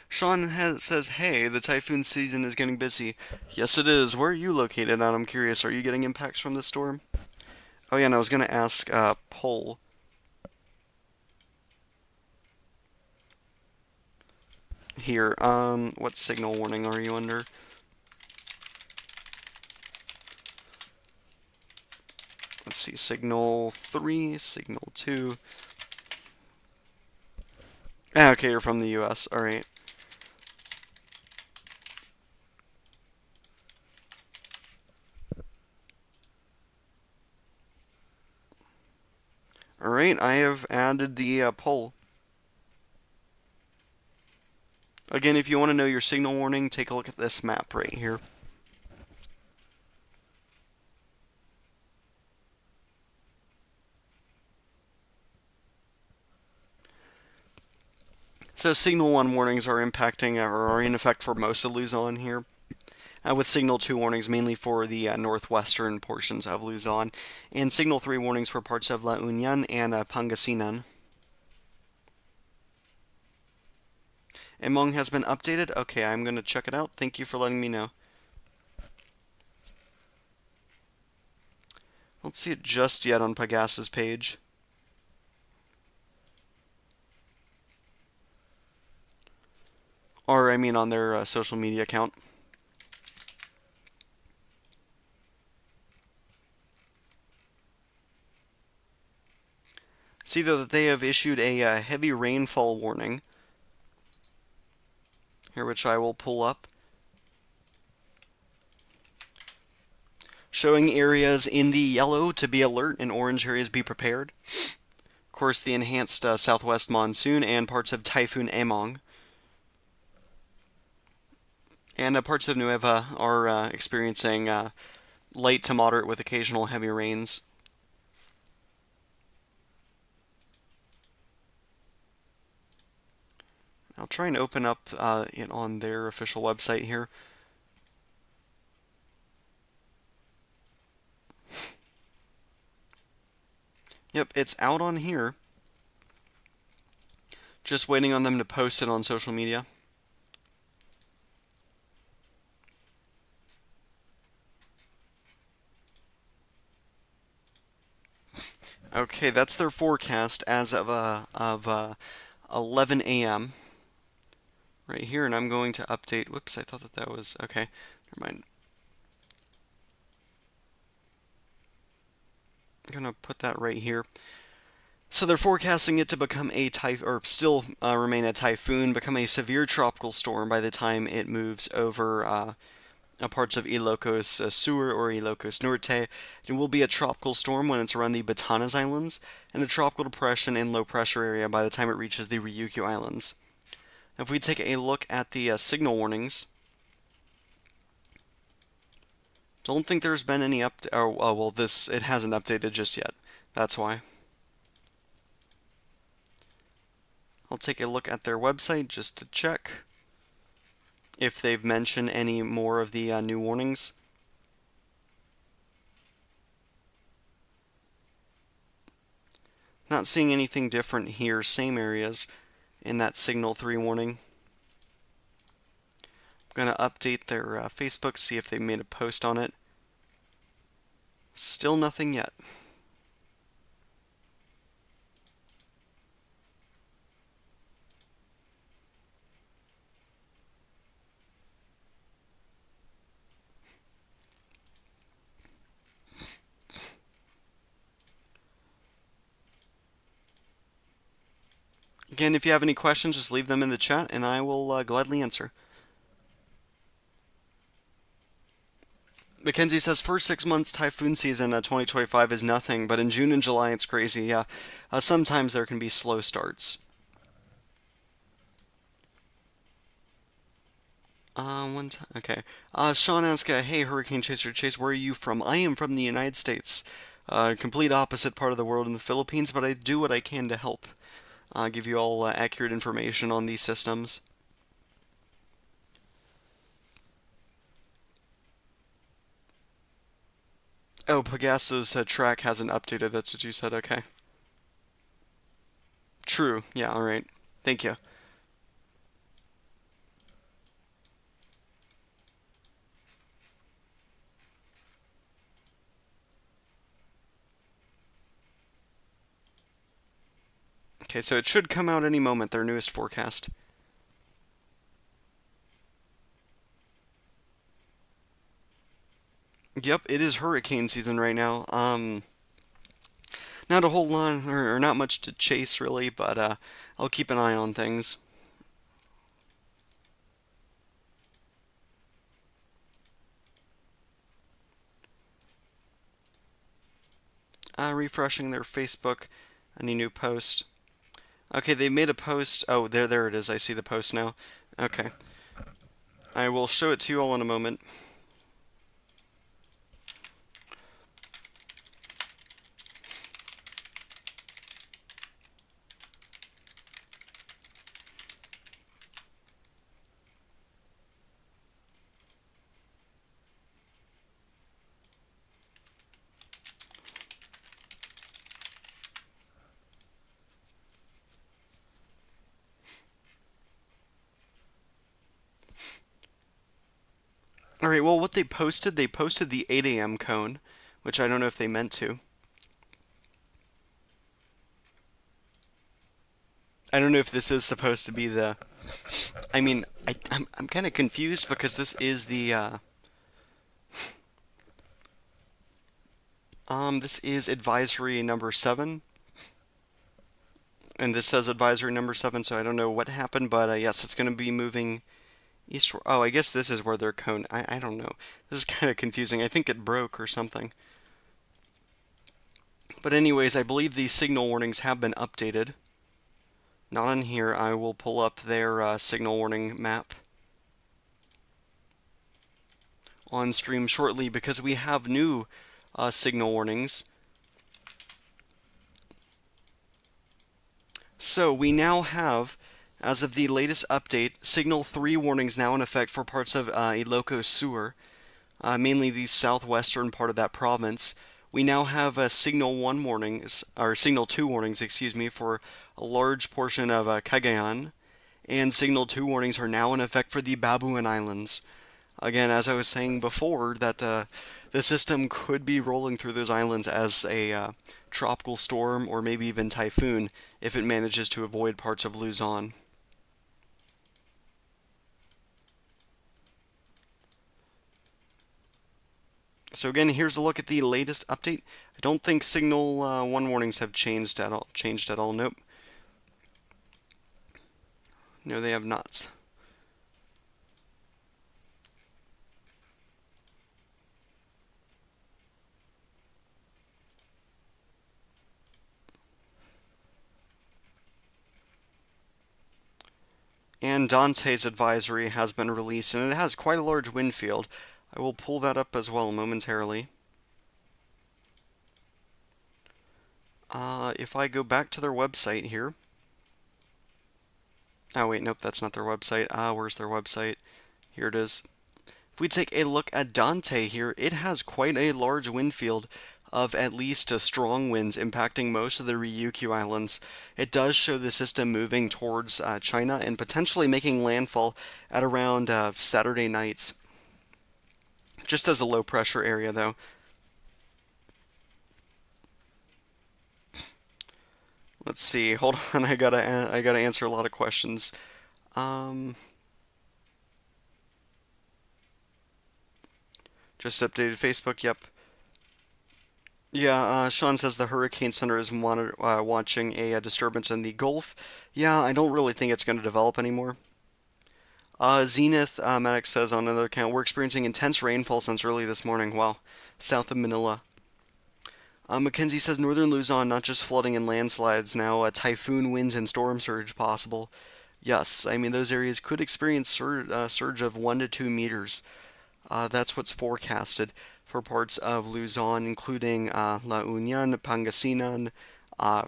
Says, "Hey, the typhoon season is getting busy." Yes, it is. Where are you located? I'm curious. Are you getting impacts from the storm? Oh yeah, and I was gonna ask, Poll here. What signal warning are you under? Let's see. Signal 3, signal 2. Ah, okay, you're from the U.S. All right. All right. I have added the poll. Again, if you want to know your signal warning, take a look at this map right here. So signal 1 warnings are impacting or are in effect for most of Luzon here, with signal 2 warnings mainly for the northwestern portions of Luzon, and signal 3 warnings for parts of La Union and Pangasinan. Emong has been updated. Okay, I'm going to check it out. Thank you for letting me know. I don't see it just yet on Pagas's page. Or, I mean, on their social media account. See, though, that they have issued a heavy rainfall warning. Here, which I will pull up. Showing areas in the yellow to be alert and orange areas be prepared. Of course, the enhanced southwest monsoon and parts of Typhoon Emong. And parts of Nueva are experiencing light to moderate with occasional heavy rains. I'll try and open up it on their official website here. Yep, it's out on here. Just waiting on them to post it on social media. Okay, that's their forecast as of 11 a.m. right here, and I'm going to update. Whoops, I thought that was okay. Never mind. I'm gonna put that right here. So they're forecasting it to become a or still remain a typhoon, become a severe tropical storm by the time it moves over parts of Ilocos Sur or Ilocos Norte. It will be a tropical storm when it's around the Batanes Islands, and a tropical depression and low pressure area by the time it reaches the Ryukyu Islands. Now, if we take a look at the signal warnings, don't think there's been any oh, well, it hasn't updated just yet. That's why. I'll take a look at their website just to check if they've mentioned any more of the new warnings. Not seeing anything different here. Same areas in that Signal 3 warning. I'm going to update their Facebook, see if they made a post on it. Still nothing yet. Again, if you have any questions, just leave them in the chat and I will gladly answer. Mackenzie says first 6 months typhoon season 2025 is nothing, but in June and July it's crazy. Yeah, sometimes there can be slow starts. One time. Okay. Sean asks, hey, Hurricane Chaser Chase, where are you from? I am from the United States. Complete opposite part of the world in the Philippines, but I do what I can to help. Give you all accurate information on these systems. Oh, Pegasus track hasn't updated. That's what you said. Okay. True. Yeah. All right. Thank you. Okay, so it should come out any moment. Their newest forecast. Yep, it is hurricane season right now. Not a whole lot, or not much to chase really, but I'll keep an eye on things. Refreshing their Facebook. Any new post? Okay, they made a post. Oh, there it is. I see the post now. Okay, I will show it to you all in a moment. All right. Well, what they posted the 8 a.m. cone, which I don't know if they meant to. I don't know if this is supposed to be the. I mean, I'm kind of confused because this is the. This is advisory number 7, and this says advisory number 7, so I don't know what happened, but yes, it's going to be moving eastward. Oh, I guess this is where their cone. I don't know. This is kind of confusing. I think it broke or something. But anyways, I believe these signal warnings have been updated. Not on here. I will pull up their signal warning map on stream shortly because we have new signal warnings. So we now have, as of the latest update, Signal 3 warnings now in effect for parts of Ilocos Sur, mainly the southwestern part of that province. We now have Signal 1 warnings, or Signal 2 warnings, excuse me, for a large portion of Cagayan, and Signal 2 warnings are now in effect for the Babuan Islands. Again, as I was saying before, that the system could be rolling through those islands as a tropical storm or maybe even typhoon if it manages to avoid parts of Luzon. So again, here's a look at the latest update. I don't think Signal 1 warnings have changed at all. Nope. No, they have not. And Dante's advisory has been released, and it has quite a large wind field. I will pull that up as well momentarily. If I go back to their website here. Oh, wait, nope, that's not their website. Where's their website? Here it is. If we take a look at Dante here, it has quite a large wind field of at least strong winds impacting most of the Ryukyu Islands. It does show the system moving towards China and potentially making landfall at around Saturday nights. Just as a low pressure area, though. Let's see. Hold on. I gotta answer a lot of questions. Um, just updated Facebook. Yep. Yeah, Sean says the Hurricane Center is watching a disturbance in the Gulf. Yeah, I don't really think it's going to develop anymore. Zenith Medic says on another account, we're experiencing intense rainfall since early this morning. Wow, south of Manila. Mackenzie says northern Luzon, not just flooding and landslides, now typhoon winds and storm surge possible. Yes, I mean those areas could experience surge of 1 to 2 meters. That's what's forecasted for parts of Luzon, including La Union, Pangasinan, uh,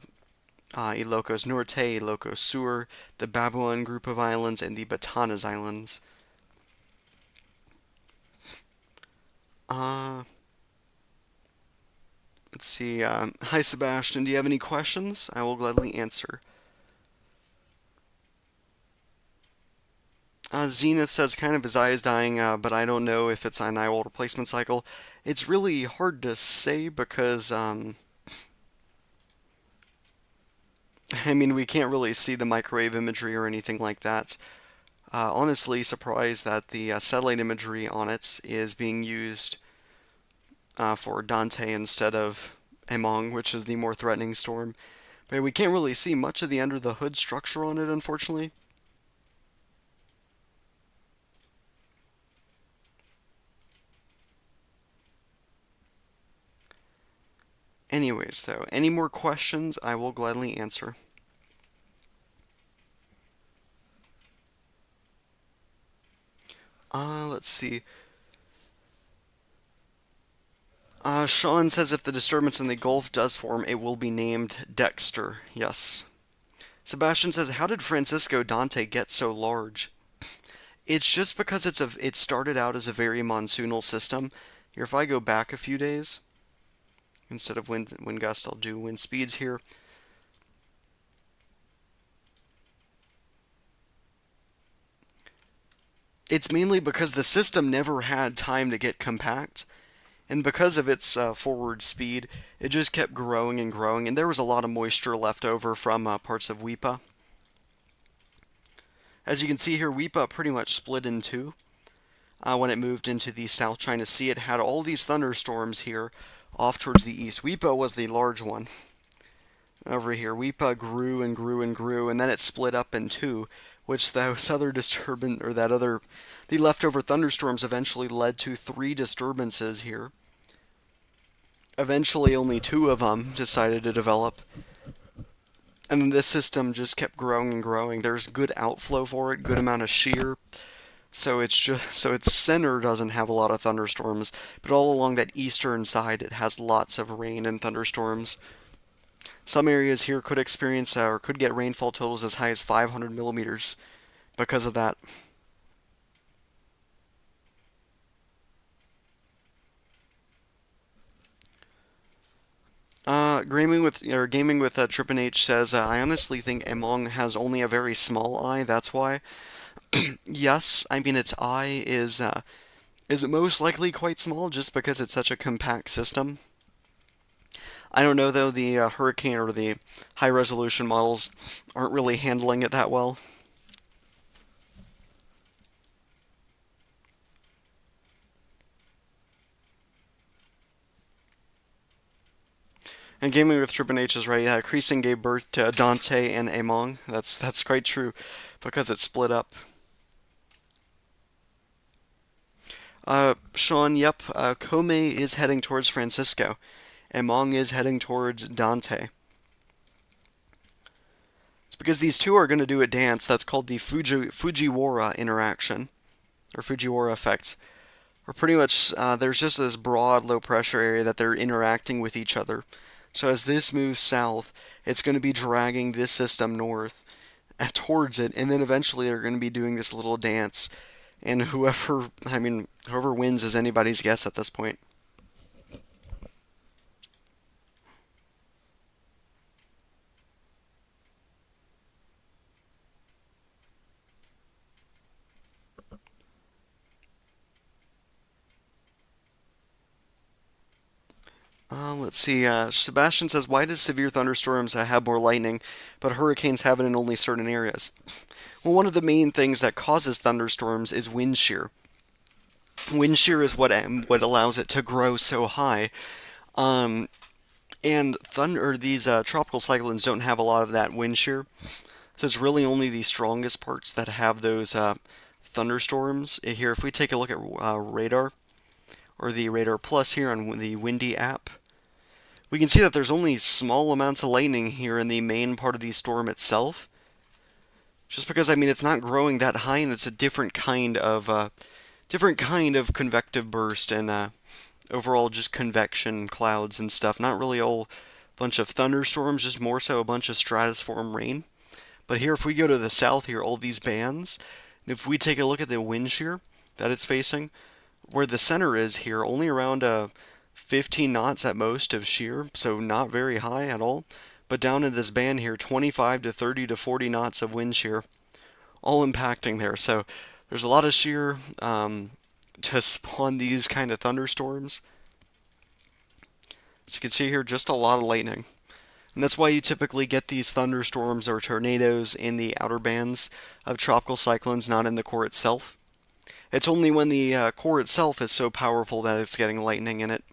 Ilocos Norte, Ilocos Sur, the Babuan group of islands, and the Batanes Islands. Uh, let's see. Hi, Sebastian. Do you have any questions? I will gladly answer. Zenith says kind of his eye is dying, but I don't know if it's an eyewall replacement cycle. It's really hard to say because, I mean, we can't really see the microwave imagery or anything like that. Honestly, surprised that the satellite imagery on it is being used for Dante instead of Emong, which is the more threatening storm. But we can't really see much of the under the hood structure on it, unfortunately. Anyways, though, any more questions, I will gladly answer. Let's see. Sean says if the disturbance in the Gulf does form, it will be named Dexter. Yes. Sebastian says, how did Francisco Dante get so large? It's just because it started out as a very monsoonal system. Here, if I go back a few days, instead of wind gust, I'll do wind speeds here. It's mainly because the system never had time to get compact, and because of its forward speed, it just kept growing and growing, and there was a lot of moisture left over from parts of wipha. As you can see here, wipha pretty much split in two. When it moved into the South China Sea, it had all these thunderstorms here off towards the east. Wipha was the large one. Over here, wipha grew and grew and grew, and then it split up in two, which those other disturbance, or the leftover thunderstorms eventually led to three disturbances here. Eventually, only two of them decided to develop. And then this system just kept growing and growing. There's good outflow for it, good amount of shear. So its center doesn't have a lot of thunderstorms, but all along that eastern side it has lots of rain and thunderstorms. Some areas here could experience or could get rainfall totals as high as 500 millimeters because of that. Gaming with Trippin H says, I honestly think Emong has only a very small eye. That's why. Yes, I mean its eye is most likely quite small just because it's such a compact system. I don't know though, the hurricane or the high resolution models aren't really handling it that well. And Gaming with Triple H is right. Creasing gave birth to Dante and Emong. That's quite true because it split up. Sean, yep. Comay is heading towards Francisco. Emong is heading towards Dante. It's because these two are going to do a dance that's called the Fujiwara interaction, or Fujiwara effect. Or pretty much, there's just this broad low pressure area that they're interacting with each other. So as this moves south, it's going to be dragging this system north towards it, and then eventually they're going to be doing this little dance. And whoever wins is anybody's guess at this point. Let's see. Sebastian says, why does severe thunderstorms have more lightning, but hurricanes have it in only certain areas? Well, one of the main things that causes thunderstorms is wind shear. Wind shear is what allows it to grow so high. And these tropical cyclones don't have a lot of that wind shear, so it's really only the strongest parts that have those thunderstorms here. If we take a look at radar, or the Radar Plus here on the Windy app, we can see that there's only small amounts of lightning here in the main part of the storm itself. Just because, I mean, it's not growing that high, and it's a different kind of convective burst, and overall just convection clouds and stuff. Not really a bunch of thunderstorms, just more so a bunch of stratoform rain. But here, if we go to the south here, all these bands, if we take a look at the wind shear that it's facing, where the center is here, only around 15 knots at most of shear, so not very high at all. But down in this band here, 25 to 30 to 40 knots of wind shear, all impacting there. So there's a lot of shear to spawn these kind of thunderstorms. So you can see here, just a lot of lightning. And that's why you typically get these thunderstorms or tornadoes in the outer bands of tropical cyclones, not in the core itself. It's only when the core itself is so powerful that it's getting lightning in it.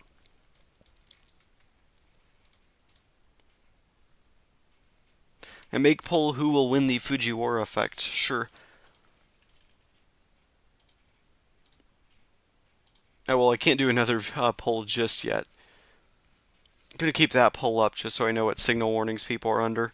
And make poll who will win the Fujiwara effect. Sure. Oh, well, I can't do another poll just yet. I'm going to keep that poll up just so I know what signal warnings people are under.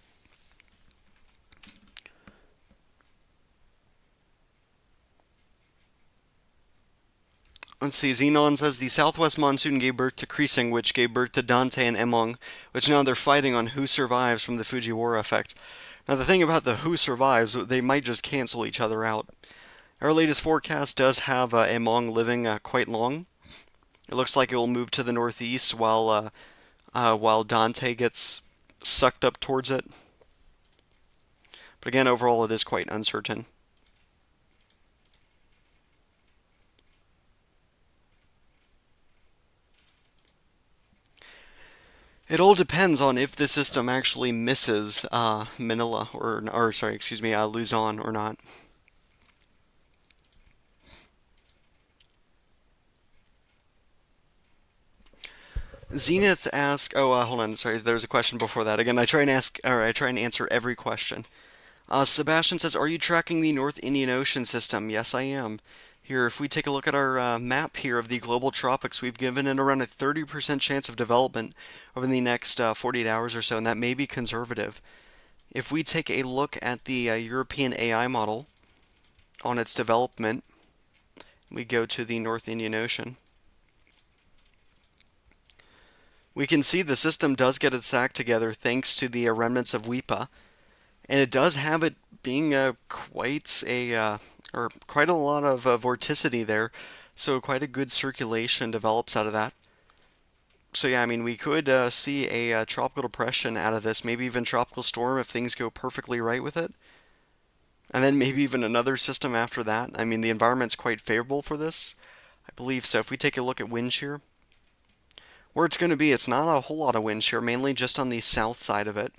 Let's see, Xenon says the southwest monsoon gave birth to Creasing, which gave birth to Dante and Emong, which now they're fighting on who survives from the Fujiwara effect. Now the thing about the who survives, they might just cancel each other out. Our latest forecast does have Emong living quite long. It looks like it will move to the northeast while Dante gets sucked up towards it. But again, overall it is quite uncertain. It all depends on if the system actually misses Manila Luzon or not. Zenith asks, hold on, sorry, there's a question before that. Again, I try and answer every question. Sebastian says, are you tracking the North Indian Ocean system? Yes, I am. Here, if we take a look at our map here of the global tropics, we've given it around a 30% chance of development over the next 48 hours or so, and that may be conservative. If we take a look at the European AI model on its development, we go to the North Indian Ocean. We can see the system does get its act together thanks to the remnants of wipha, and it does have it being quite a lot of vorticity there, so quite a good circulation develops out of that. So yeah, I mean, we could see a tropical depression out of this, maybe even tropical storm if things go perfectly right with it. And then maybe even another system after that. I mean, the environment's quite favorable for this. I believe so. If we take a look at wind shear, where it's going to be, it's not a whole lot of wind shear, mainly just on the south side of it.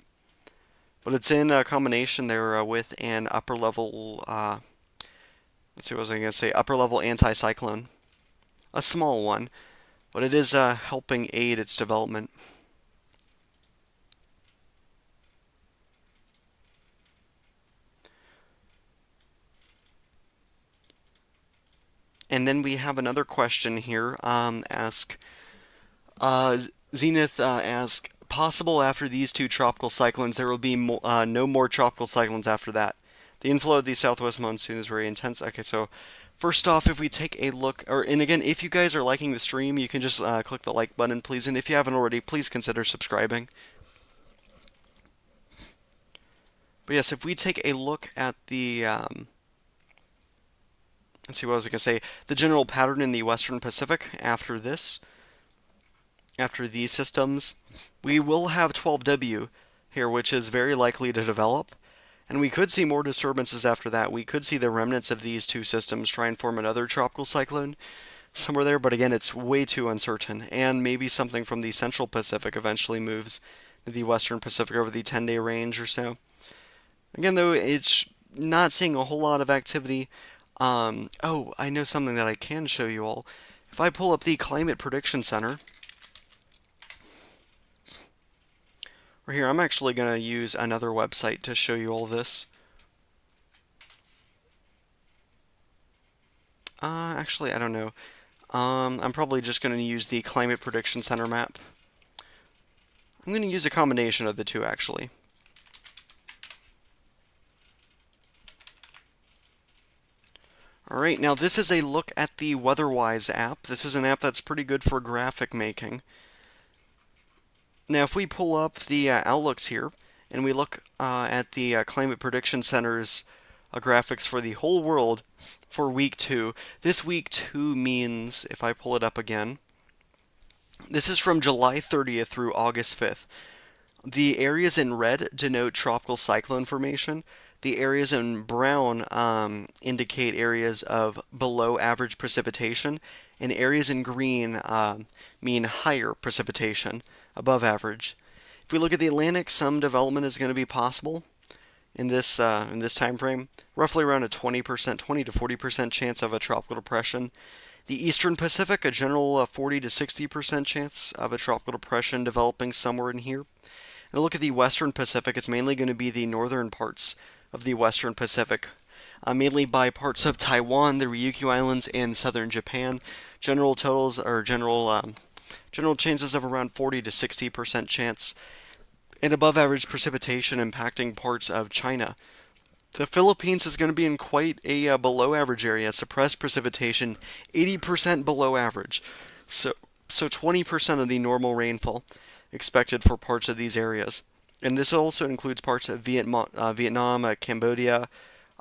But it's in a combination there with an upper level, let's see, what was I going to say? Upper level anticyclone. A small one, but it is helping aid its development. And then we have another question here. Zenith asks, possible after these two tropical cyclones, there will be no more tropical cyclones after that. The inflow of the southwest monsoon is very intense. Okay, so first off, if we take a look, and again, if you guys are liking the stream, you can just click the like button, please. And if you haven't already, please consider subscribing. But yes, if we take a look at the, let's see, what was I going to say? The general pattern in the Western Pacific after this, after these systems, we will have 12W here, which is very likely to develop. And we could see more disturbances after that. We could see the remnants of these two systems try and form another tropical cyclone somewhere there. But again, it's way too uncertain. And maybe something from the Central Pacific eventually moves to the Western Pacific over the 10-day range or so. Again, though, it's not seeing a whole lot of activity. Oh, I know something that I can show you all. If I pull up the Climate Prediction Center, or here, I'm actually going to use another website to show you all this. Actually, I don't know. I'm probably just going to use the Climate Prediction Center map. I'm going to use a combination of the two, actually. Alright, now this is a look at the WeatherWise app. This is an app that's pretty good for graphic making. Now, if we pull up the outlooks here, and we look at the Climate Prediction Center's graphics for the whole world for week 2, this week 2 means, if I pull it up again, this is from July 30th through August 5th. The areas in red denote tropical cyclone formation. The areas in brown indicate areas of below average precipitation, and areas in green mean higher precipitation, above average. If we look at the Atlantic, some development is going to be possible in this time frame, roughly around a 20%, 20 to 40% chance of a tropical depression. The Eastern Pacific, a general 40 to 60% chance of a tropical depression developing somewhere in here. And look at the Western Pacific, it's mainly going to be the northern parts of the Western Pacific, mainly by parts of Taiwan, the Ryukyu Islands, and southern Japan. General totals or general chances of around 40 to 60% chance, and above average precipitation impacting parts of China. The Philippines is going to be in quite a below average area, suppressed precipitation 80% below average. So 20% of the normal rainfall expected for parts of these areas. And this also includes parts of Vietnam, Cambodia,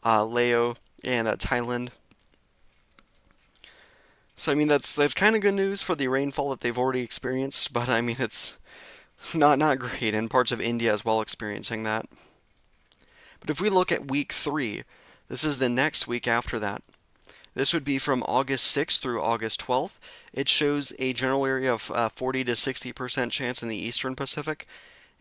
Laos, and Thailand. So I mean that's kind of good news for the rainfall that they've already experienced, but I mean it's not great, and parts of India as well experiencing that. But if we look at week 3, this is the next week after that. This would be from August 6th through August 12th. It shows a general area of 40 to 60% chance in the Eastern Pacific,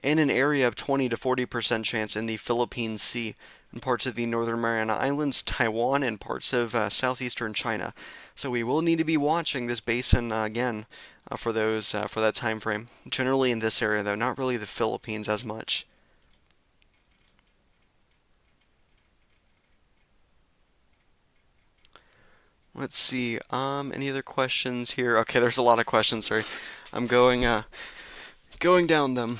and an area of 20 to 40% chance in the Philippine Sea, and parts of the Northern Mariana Islands, Taiwan, and parts of southeastern China. So we will need to be watching this basin again for that time frame. Generally in this area, though, not really the Philippines as much. Let's see. Any other questions here? Okay, there's a lot of questions. Sorry, I'm going down them.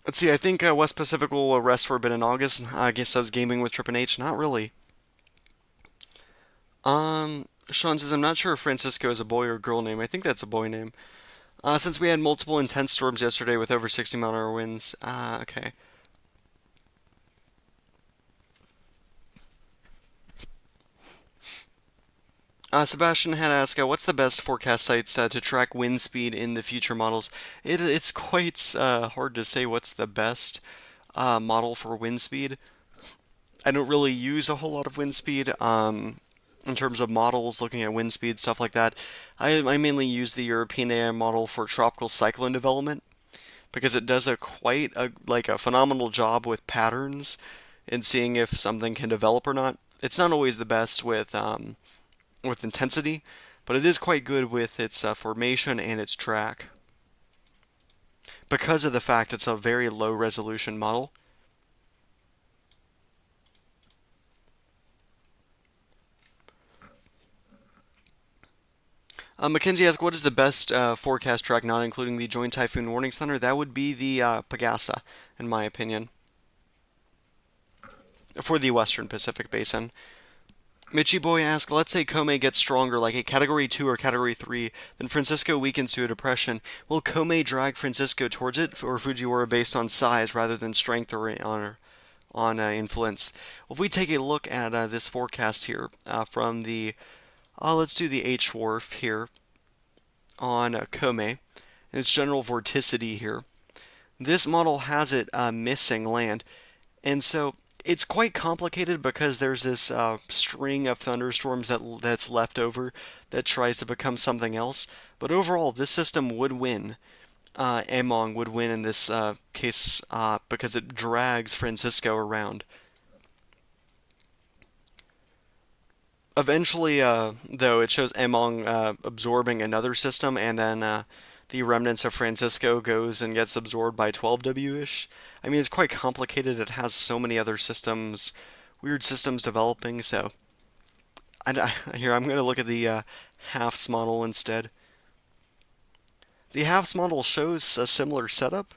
Let's see. I think West Pacific will rest for a bit in August. I guess I was gaming with Triple H. Not really. Sean says I'm not sure if Francisco is a boy or girl name. I think that's a boy name. Since we had multiple intense storms yesterday with over 60-mile-an-hour winds. Okay. Sebastian had asked, what's the best forecast sites to track wind speed in the future models? It's quite hard to say what's the best model for wind speed. I don't really use a whole lot of wind speed in terms of models, looking at wind speed, stuff like that. I mainly use the European AI model for tropical cyclone development because it does a phenomenal job with patterns and seeing if something can develop or not. It's not always the best with intensity, but it is quite good with its formation and its track because of the fact it's a very low resolution model. Mackenzie asks, what is the best forecast track not including the Joint Typhoon Warning Center? That would be the Pagasa, in my opinion, for the Western Pacific Basin. Mitchy Boy asks, let's say Comay gets stronger, like a Category 2 or Category 3, then Francisco weakens to a depression. Will Comay drag Francisco towards it, or Fujiwara based on size rather than strength or on influence? Well, if we take a look at this forecast here from the, let's do the H-Wharf here on Comay, and its general vorticity here. This model has it missing land, and so it's quite complicated because there's this string of thunderstorms that's left over that tries to become something else. But overall, this system would win. Emong would win in this case because it drags Francisco around. Eventually, though, it shows Emong absorbing another system, and then the remnants of Francisco goes and gets absorbed by 12W-ish. I mean, it's quite complicated. It has so many other systems weird systems developing. So here I'm going to look at the HAFS model instead. The HAFS model shows a similar setup.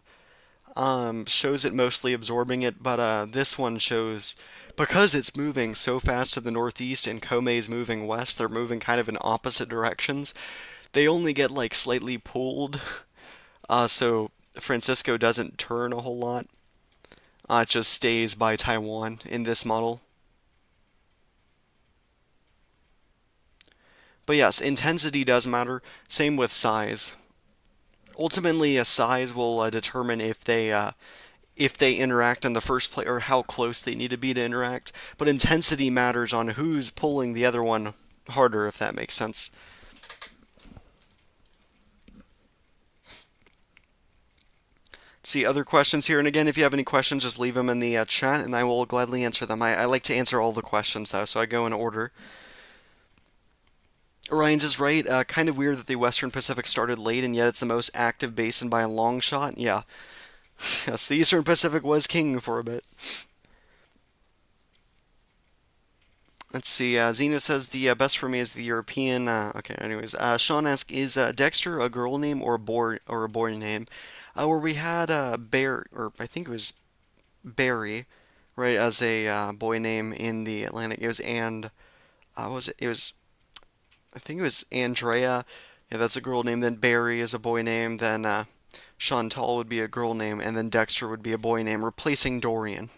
Shows it mostly absorbing it, but this one shows, because it's moving so fast to the northeast and Comay is moving west, they're moving kind of in opposite directions. They only get like slightly pulled, so Francisco doesn't turn a whole lot. It just stays by Taiwan in this model. But yes, intensity does matter. Same with size. Ultimately, a size will determine if they interact in the first place or how close they need to be to interact. But intensity matters on who's pulling the other one harder, if that makes sense. See other questions here, and again, if you have any questions, just leave them in the chat, and I will gladly answer them. I like to answer all the questions, though, so I go in order. Ryan's is right. Kind of weird that the Western Pacific started late, and yet it's the most active basin by a long shot. Yeah. Yes, the Eastern Pacific was king for a bit. Let's see. Zena says the best for me is the European. Okay, anyways. Sean asks, is Dexter a girl name or a boy name? Where we had Bear, or I think it was Barry, right, as a boy name in the Atlantic. It was was it? It was, I think it was Andrea. Yeah, that's a girl name. Then Barry is a boy name. Then Chantal would be a girl name, and then Dexter would be a boy name, replacing Dorian.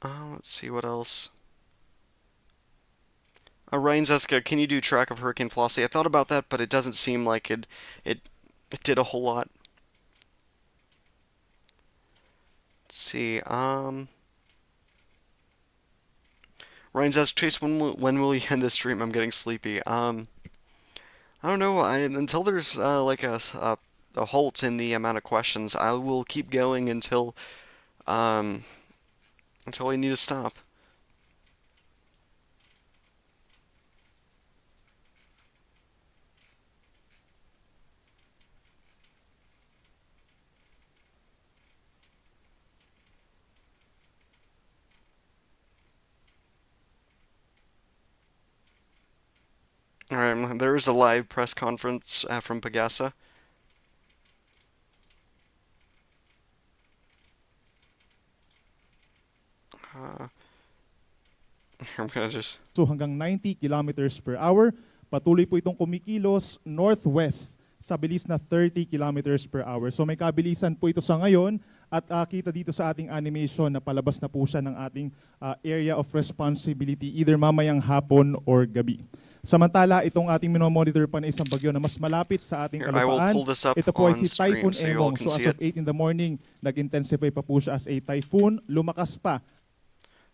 Let's see what else. Ryan Zeska, can you do track of Hurricane Flossie? I thought about that, but it doesn't seem like it did a whole lot. Let's see. Ryan asks, Chase, when will you end this stream? I'm getting sleepy. I don't know. Until there's like a halt in the amount of questions, I will keep going until I need to stop. Alright, there is a live press conference from Pagasa. I'm gonna just... So hanggang 90 kilometers per hour, patuloy po itong kumikilos northwest sa bilis na 30 kilometers per hour. So may kabilisan po ito sa ngayon at kita dito sa ating animation na palabas na po siya ng ating area of responsibility either mamayang hapon or gabi. Samantala, itong ating minomonitor pa na isang bagyo na mas malapit sa ating kalupaan. Ito po ay si Typhoon Emong. So as of 8 in the morning, nag-intensify pa po siya as a typhoon. Lumakas pa.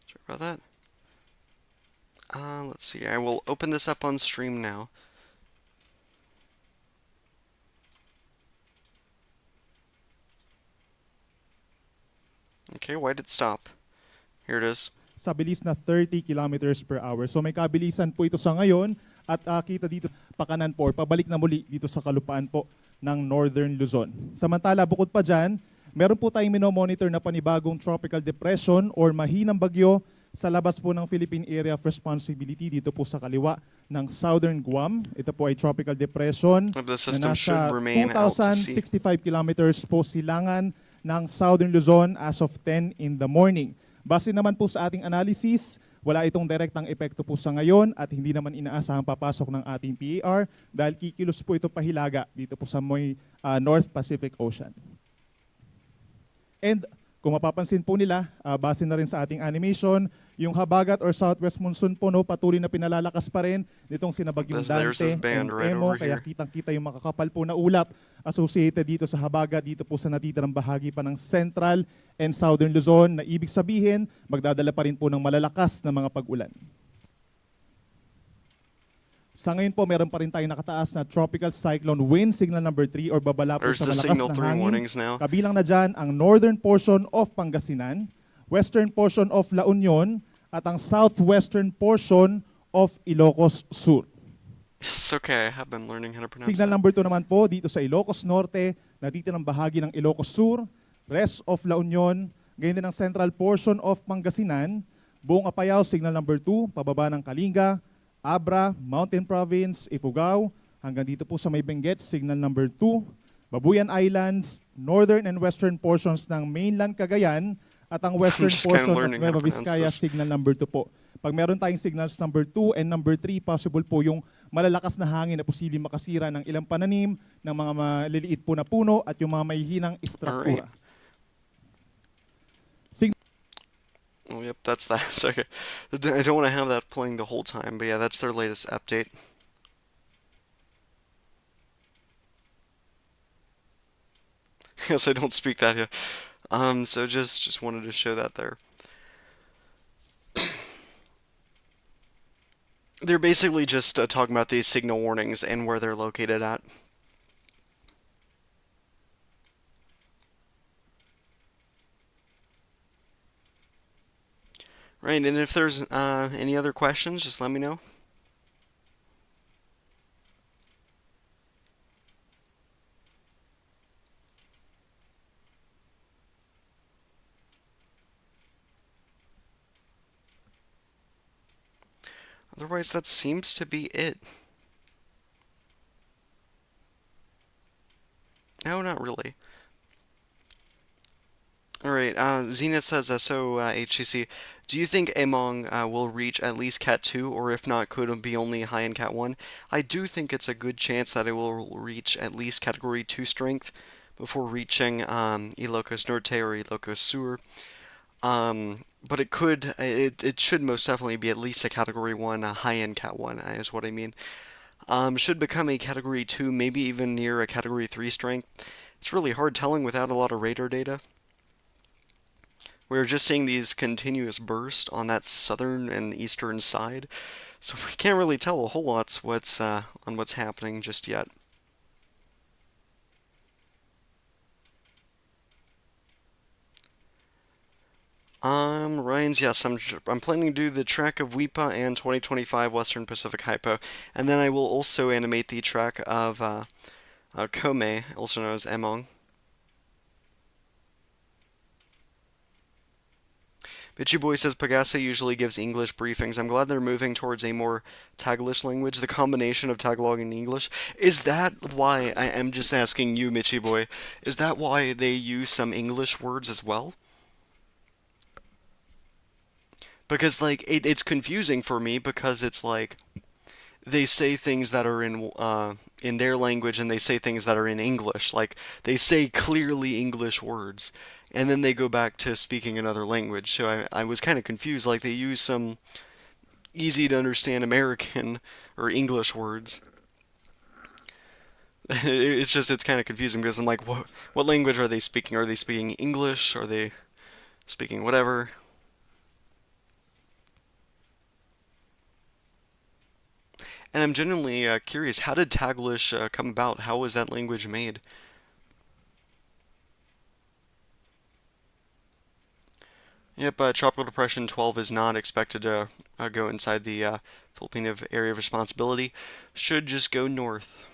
Sorry about that. Let's see. I will open this up on stream now. Okay, why did it stop? Here it is. Sa bilis na 30 kilometers per hour. So may kabilisan po ito sa ngayon at kita dito pakanan po, pabalik na muli dito sa kalupaan po ng Northern Luzon. Samantala, bukod pa dyan, meron po tayong minomonitor na panibagong tropical depression or mahinang bagyo sa labas po ng Philippine Area of Responsibility dito po sa kaliwa ng Southern Guam. Ito po ay tropical depression The system na should nasa remain out to sea. 2,065 kilometers po silangan ng Southern Luzon as of 10 in the morning. Base naman po sa ating analysis, wala itong direktang epekto po sa ngayon at hindi naman inaasahang papasok ng ating PAR dahil kikilos po ito pahilaga dito po sa North Pacific Ocean. And kung mapapansin po nila, base na rin sa ating animation, yung habagat or southwest monsoon po patuloy na pinalalakas pa rin nitong sinabagyong Dante and Emong, kaya kitang-kita yung makakapal po na ulap associated dito sa habagat, dito po sa natitirang bahagi pa ng Central and Southern Luzon na ibig sabihin, magdadala pa rin po ng malalakas na mga pag-ulan. Sa ngayon po, meron pa rin tayong nakataas na tropical cyclone wind signal number 3 or babala po sa malakas na hangin. Kabilang na dyan ang northern portion of Pangasinan, western portion of La Union, at ang southwestern portion of Ilocos Sur. It's okay, I have been learning how to pronounce Signal number 2 naman po dito sa Ilocos Norte, natitirang bahagi ng Ilocos Sur, rest of La Union, ganyan din ang central portion of Pangasinan, buong Apayao, signal number 2, pababa ng Kalinga, Abra, Mountain Province, Ifugao, hanggang dito po sa may Benguet, signal number 2, Babuyan Islands, northern and western portions ng mainland Cagayan, at ang western just kind of portion of learning how Nueva to pronounce Vizcaya, this. signal number 2 po. Pag meron tayong signals number 2 and number 3, possible po yung malalakas na hangin na posibleng makasira ng ilang pananim, ng mga maliliit po na puno, at yung mga mahihinang istruktura. Oh, yep, that's that. So, okay. I don't want to have that playing the whole time, but yeah, that's their latest update. Yes, I don't speak that here. So just wanted to show that there. They're basically just talking about these signal warnings and where they're located at. Right, and if there's any other questions, just let me know. Otherwise, that seems to be it. No, not really. Alright, Zenith says, HCC, do you think Emong will reach at least Cat 2, or if not, could it be only high in Cat 1? I do think it's a good chance that it will reach at least Category 2 strength before reaching Ilocos Norte or Ilocos Sur. But it should most definitely be at least a Category 1, a high-end Cat 1, is what I mean. Should become a Category 2, maybe even near a Category 3 strength. It's really hard telling without a lot of radar data. We're just seeing these continuous bursts on that southern and eastern side, so we can't really tell a whole lot on what's happening just yet. Ryan's, yes, I'm planning to do the track of wipha and 2025 Western Pacific Hypo, and then I will also animate the track of Comay, also known as Emong. Bitchy Boy says Pagasa usually gives English briefings. I'm glad they're moving towards a more Taglish language, the combination of Tagalog and English. Is that why, I am just asking you, Mitchy Boy, is that why they use some English words as well? Because, like, it's confusing for me because it's like they say things that are in their language and they say things that are in English. Like, they say clearly English words, and then they go back to speaking another language. So I was kind of confused. Like, they use some easy to understand American or English words. It's kind of confusing because I'm like, what language are they speaking? Are they speaking English? Are they speaking whatever? And I'm genuinely curious, how did Taglish come about? How was that language made? Yep, Tropical Depression 12 is not expected to go inside the Filipino area of responsibility. Should just go north.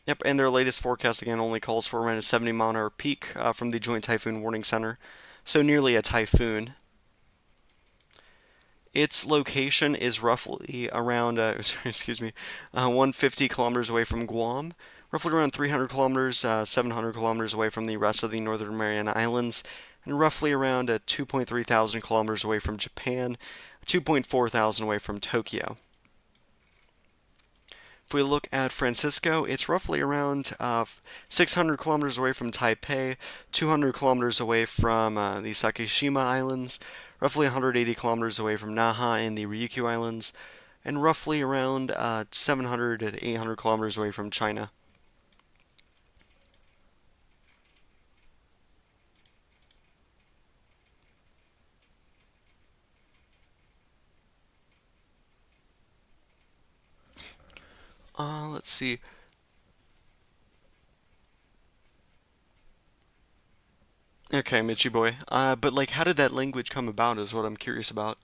Yep, and their latest forecast again only calls for around a 70-mile-an-hour peak from the Joint Typhoon Warning Center. So nearly a typhoon. Its location is roughly around, 150 kilometers away from Guam, roughly around 300 kilometers, 700 kilometers away from the rest of the Northern Mariana Islands, and roughly around 2.3 thousand kilometers away from Japan, 2.4 thousand away from Tokyo. If we look at Francisco, it's roughly around 600 kilometers away from Taipei, 200 kilometers away from the Sakishima Islands, roughly 180 kilometers away from Naha and the Ryukyu Islands, and roughly around 700 to 800 kilometers away from China. Let's see. Okay, Mitchy boy. But like, how did that language come about is what I'm curious about.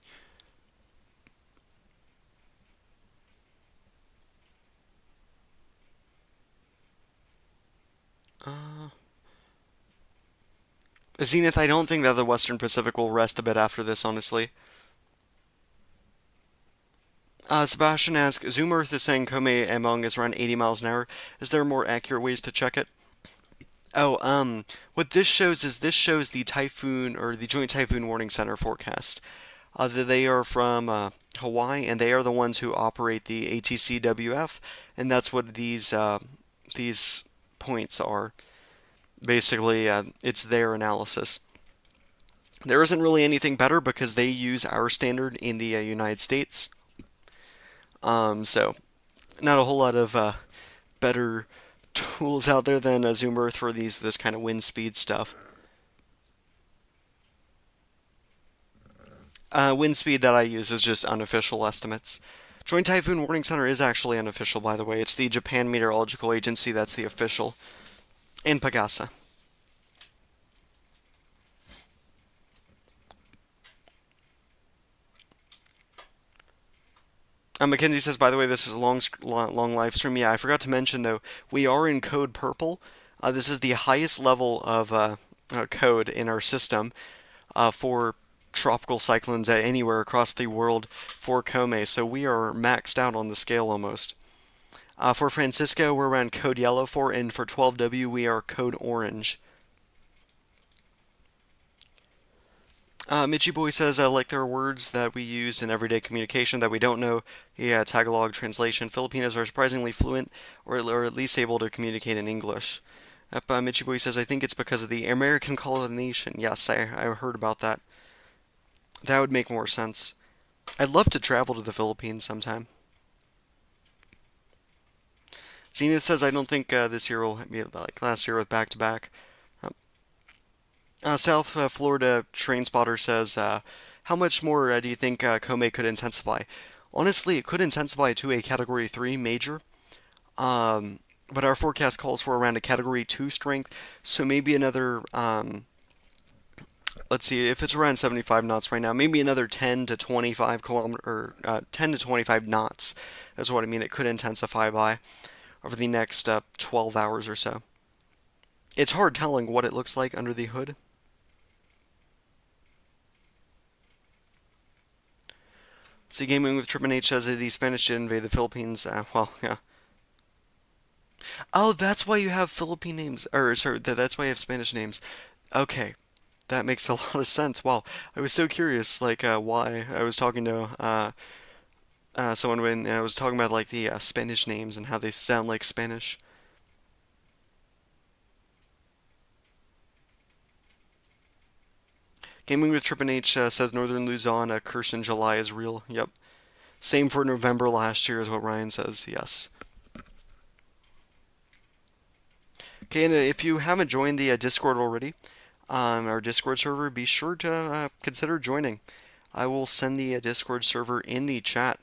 Zenith, I don't think that the Western Pacific will rest a bit after this, honestly. Sebastian asks, Zoom Earth is saying Comay Emong is around 80 miles an hour. Is there more accurate ways to check it? Oh, what this shows is this shows the typhoon or the Joint Typhoon Warning Center forecast. They are from Hawaii, and they are the ones who operate the ATCWF, and that's what these points are. Basically, it's their analysis. There isn't really anything better because they use our standard in the United States. So not a whole lot of better tools out there than Zoom Earth for this kind of wind speed stuff. Wind speed that I use is just unofficial estimates. Joint Typhoon Warning Center is actually unofficial, by the way. It's the Japan Meteorological Agency that's the official. In Pagasa. Mackenzie says, by the way, this is a long live stream. Yeah, I forgot to mention, though, we are in code purple. This is the highest level of code in our system for tropical cyclones anywhere across the world for Comay, so we are maxed out on the scale almost. For Francisco, we're around code yellow for, and for 12W, we are code orange. Mitchy Boy says, like there are words that we use in everyday communication that we don't know. Yeah, Tagalog translation. Filipinos are surprisingly fluent, or at least able to communicate in English. Yep, Mitchy Boy says, I think it's because of the American colonization. Yes, I heard about that. That would make more sense. I'd love to travel to the Philippines sometime. Zenith says, I don't think this year will be like last year with back-to-back. South Florida Train Spotter says, how much more do you think Comay could intensify? Honestly, it could intensify to a Category 3 major, but our forecast calls for around a Category 2 strength, so maybe another, let's see, if it's around 75 knots right now, maybe another 10 to 25 kilometer, or 10 to 25 knots is what I mean. It could intensify by over the next 12 hours or so. It's hard telling what it looks like under the hood. See, Gaming with Triple H says that the Spanish did invade the Philippines. Well, yeah. Oh, that's why you have Philippine names. Or, sorry, that's why you have Spanish names. Okay. That makes a lot of sense. Wow. I was so curious, like, why. I was talking to someone when I was talking about, like, the Spanish names and how they sound like Spanish. Gaming with Triple H says Northern Luzon, a curse in July is real. Yep. Same for November last year is what Ryan says. Yes. Okay, and if you haven't joined the Discord already, our Discord server, be sure to consider joining. I will send the Discord server in the chat.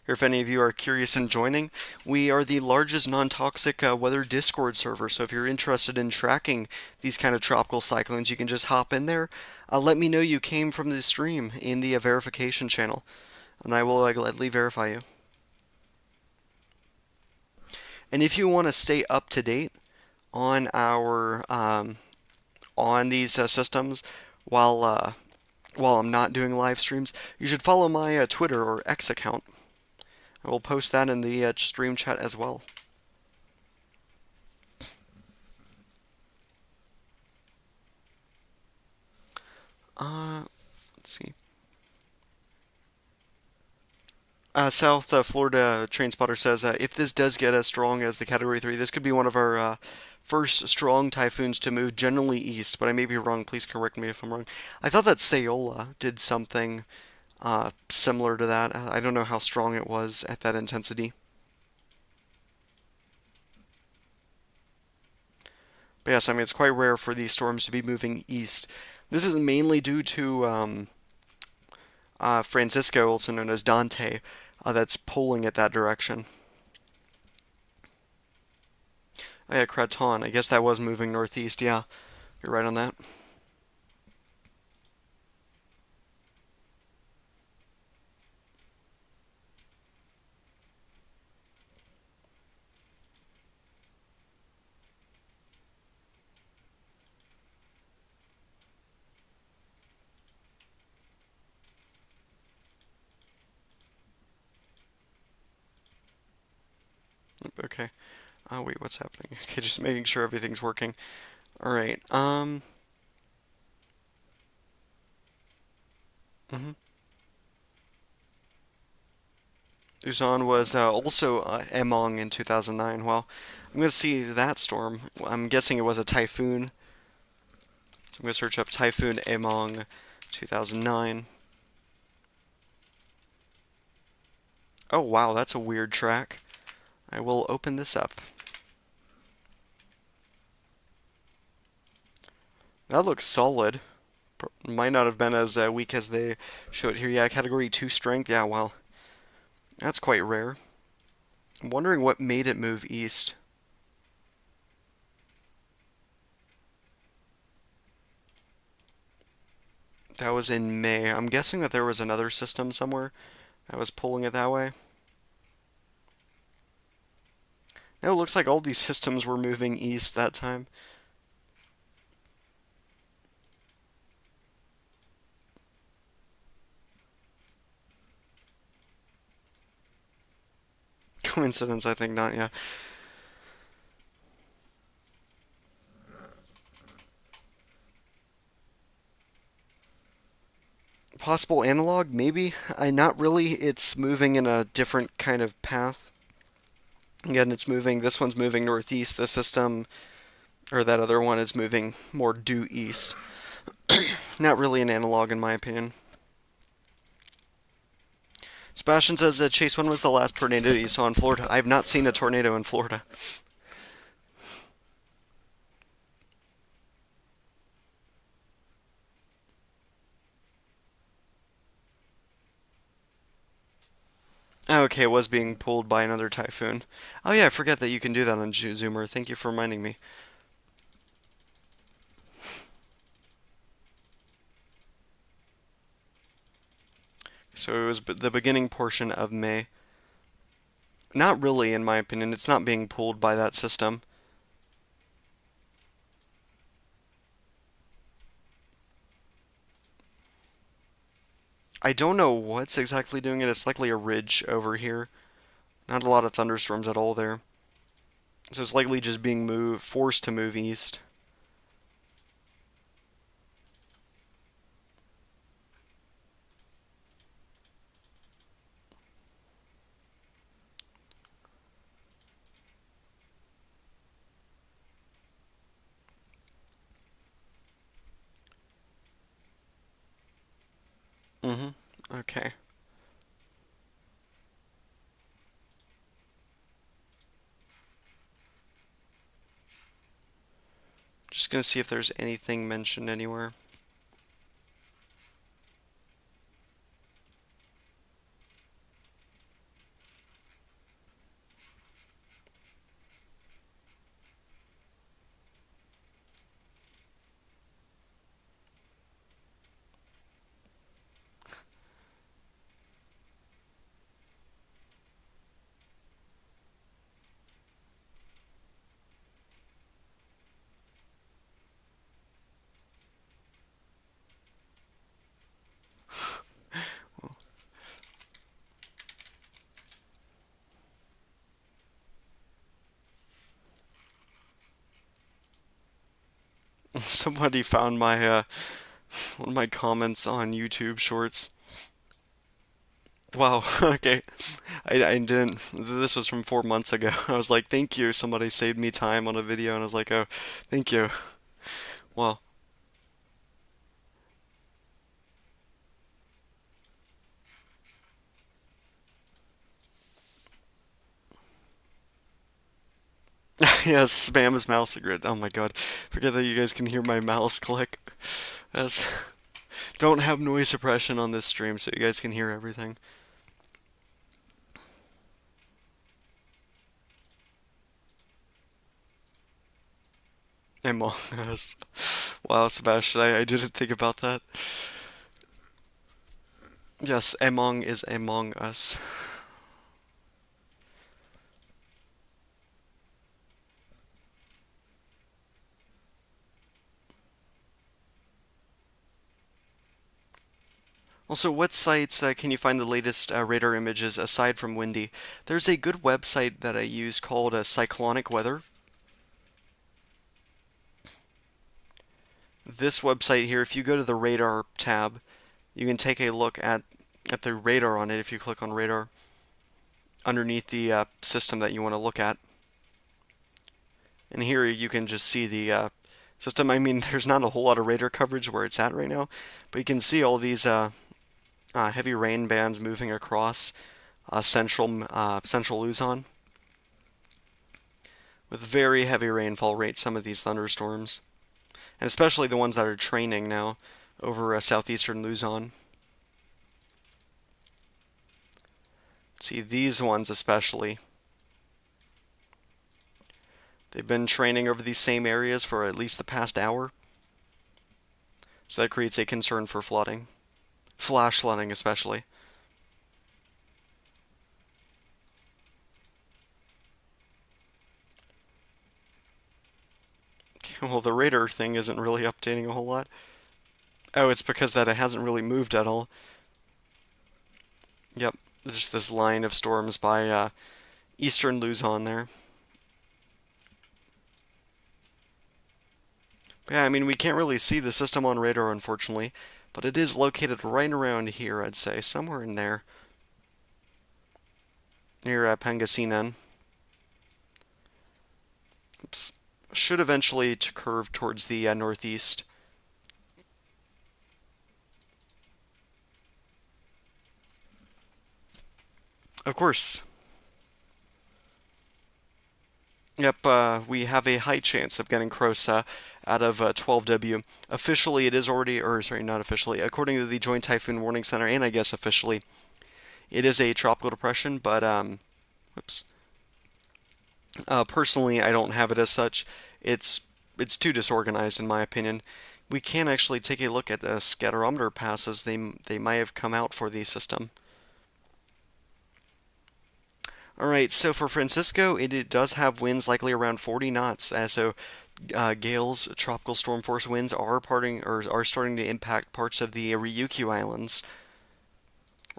Or if any of you are curious in joining, we are the largest non-toxic weather Discord server. So if you're interested in tracking these kind of tropical cyclones, you can just hop in there. Let me know you came from the stream in the verification channel, and I will gladly verify you. And if you want to stay up to date on our on these systems while I'm not doing live streams, you should follow my Twitter or X account. I will post that in the stream chat as well. Let's see. South Florida Train Spotter says, if this does get as strong as the Category 3, this could be one of our first strong typhoons to move generally east, but I may be wrong. Please correct me if I'm wrong. I thought that Saola did something similar to that. I don't know how strong it was at that intensity. But yes, I mean, it's quite rare for these storms to be moving east. This is mainly due to Francisco, also known as Dante, that's pulling it that direction. Oh yeah, Kraton. I guess that was moving northeast. Yeah, you're right on that. Okay. Oh wait, what's happening? Okay, just making sure everything's working. All right. Mhm. Luzon was also Emong in 2009. Well, I'm gonna see that storm. I'm guessing it was a typhoon. So I'm gonna search up Typhoon Emong 2009. Oh wow, that's a weird track. I will open this up. That looks solid. Might not have been as weak as they showed here. Yeah, category 2 strength. Yeah, well, that's quite rare. I'm wondering what made it move east. That was in May. I'm guessing that there was another system somewhere that was pulling it that way. No, it looks like all these systems were moving east that time. Coincidence, I think not, yeah. Possible analog, maybe? Not really. It's moving in a different kind of path. Again, this one's moving northeast. The system, or that other one, is moving more due east. Not really an analog, in my opinion. Sebastian says that Chase, when was the last tornado you saw in Florida? I have not seen a tornado in Florida. Okay, it was being pulled by another typhoon. Oh yeah, I forget that you can do that on Zoomer. Thank you for reminding me. So it was the beginning portion of May. Not really, in my opinion. It's not being pulled by that system. I don't know what's exactly doing it. It's likely a ridge over here. Not a lot of thunderstorms at all there. So it's likely just being forced to move east. Mm-hmm. Okay. Just gonna see if there's anything mentioned anywhere. Somebody found my one of my comments on YouTube Shorts. Wow, okay. I didn't. This was from 4 months ago. I was like, thank you. Somebody saved me time on a video, and I was like, oh, thank you. Well, yes, spam is mouse grid. Oh my god. Forget that you guys can hear my mouse click. As don't have noise suppression on this stream, so you guys can hear everything. Among Us. Wow, Sebastian, I didn't think about that. Yes, Among is Among Us. Also, what sites can you find the latest radar images aside from windy? There's a good website that I use called Cyclonic Weather. This website here, if you go to the radar tab, you can take a look at the radar on it if you click on radar underneath the system that you want to look at. And here you can just see the system. I mean, there's not a whole lot of radar coverage where it's at right now, but you can see all these heavy rain bands moving across central Luzon with very heavy rainfall rates, some of these thunderstorms, and especially the ones that are training now over southeastern Luzon. See, these ones especially. They've been training over these same areas for at least the past hour, so that creates a concern for flooding. Flash flooding especially. Well, the radar thing isn't really updating a whole lot. Oh, it's because that it hasn't really moved at all. Yep, just this line of storms by eastern Luzon there. But yeah, I mean, we can't really see the system on radar, unfortunately, but it is located right around here, I'd say, somewhere in there, near Pangasinan. Oops. Should eventually curve towards the northeast. Of course. Yep, we have a high chance of getting Crosa out of 12W. Officially, it is already, or sorry, not officially, according to the Joint Typhoon Warning Center, and I guess officially, it is a tropical depression, but, whoops. Personally, I don't have it as such. It's too disorganized, in my opinion. We can actually take a look at the scatterometer passes. They might have come out for the system. Alright, so for Francisco, it does have winds likely around 40 knots. So gales, tropical storm force winds are starting to impact parts of the Ryukyu Islands.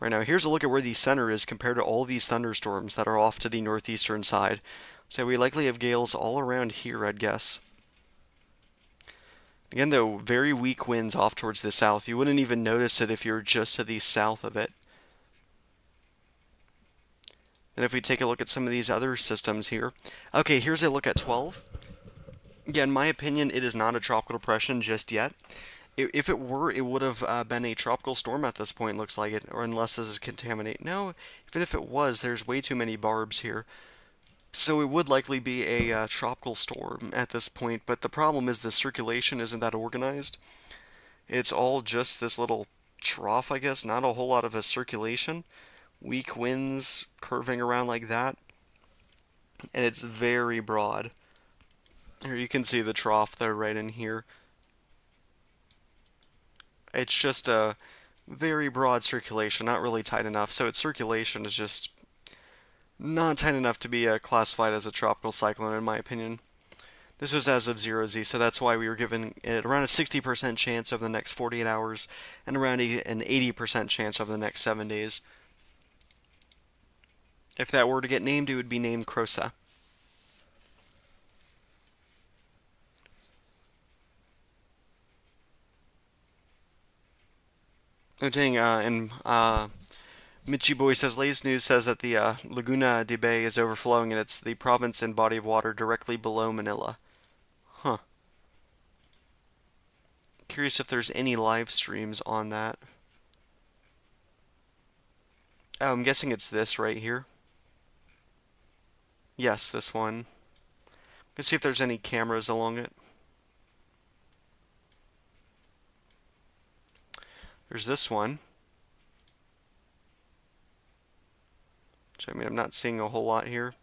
Right now, here's a look at where the center is compared to all these thunderstorms that are off to the northeastern side. So we likely have gales all around here, I'd guess. Again, though, very weak winds off towards the south. You wouldn't even notice it if you're just to the south of it. And if we take a look at some of these other systems here. Okay, here's a look at 12. Yeah, in my opinion, it is not a tropical depression just yet. If it were, it would have been a tropical storm at this point, looks like it, or unless this is contaminated. No, even if it was, there's way too many barbs here. So it would likely be a tropical storm at this point, but the problem is the circulation isn't that organized. It's all just this little trough, I guess, not a whole lot of a circulation. Weak winds curving around like that, and it's very broad. Here you can see the trough there right in here. It's just a very broad circulation, not really tight enough, so its circulation is just not tight enough to be classified as a tropical cyclone, in my opinion. This was as of 0Z, so that's why we were given it around a 60% chance over the next 48 hours and around an 80% chance over the next 7 days. If that were to get named, it would be named Crosa. Oh, dang, and Michi Boy says, latest news says that the Laguna de Bay is overflowing and it's the province and body of water directly below Manila. Huh. Curious if there's any live streams on that. Oh, I'm guessing it's this right here. Yes, this one. Let's see if there's any cameras along it. There's this one. Which, I mean, I'm not seeing a whole lot here.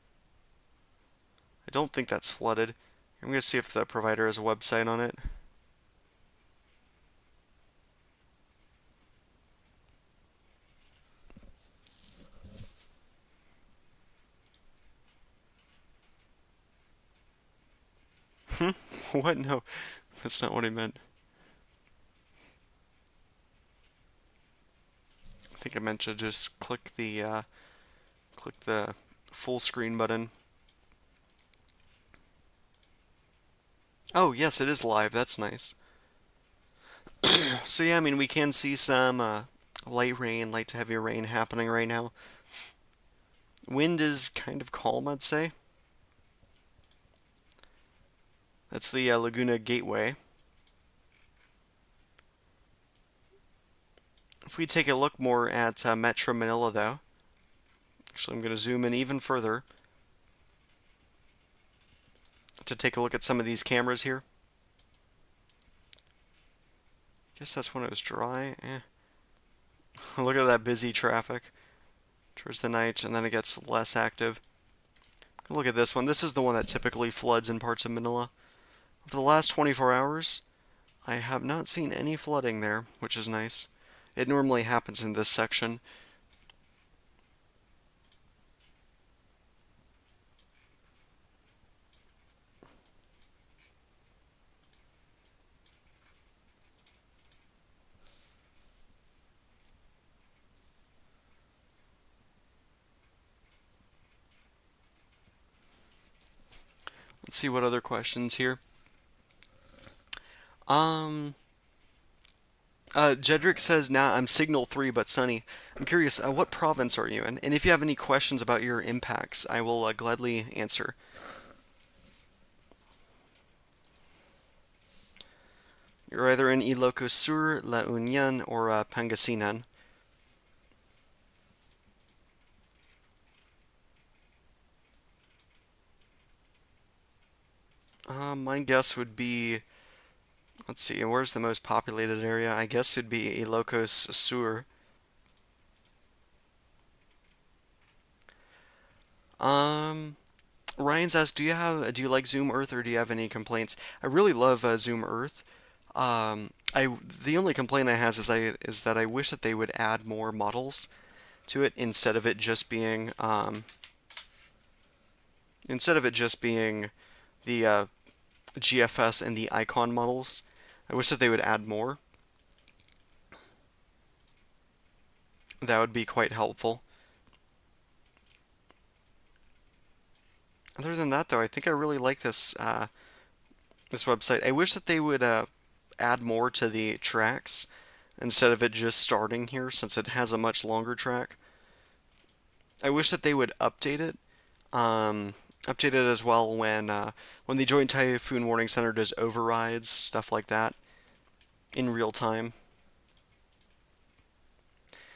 I don't think that's flooded. I'm going to see if the provider has a website on it. What? No, that's not what I meant. think I meant to just click the full screen button. Oh, yes, it is live. That's nice. So yeah, I mean, we can see some light rain, light to heavy rain happening right now. Wind is kind of calm, I'd say. That's the Laguna Gateway. If we take a look more at Metro Manila, though, actually, I'm going to zoom in even further to take a look at some of these cameras here. Guess that's when it was dry. Look at that busy traffic towards the night, and then it gets less active. Look at this one. This is the one that typically floods in parts of Manila. For the last 24 hours, I have not seen any flooding there, which is nice. It normally happens in this section. Let's see what other questions here. Jedrick says, nah, I'm Signal 3, but sunny. I'm curious, what province are you in? And if you have any questions about your impacts, I will gladly answer. You're either in Ilocos Sur, La Union, or Pangasinan. My guess would be, let's see, where's the most populated area? I guess it'd be Ilocos Sur. Ryan's asked, do you like Zoom Earth or do you have any complaints? I really love Zoom Earth. The only complaint I have is that I wish that they would add more models to it instead of it just being the GFS and the icon models. I wish that they would add more. That would be quite helpful. Other than that, though, I think I really like this website. I wish that they would add more to the tracks instead of it just starting here, since it has a much longer track. I wish that they would update it. Update it as well when the Joint Typhoon Warning Center does overrides, stuff like that, in real time.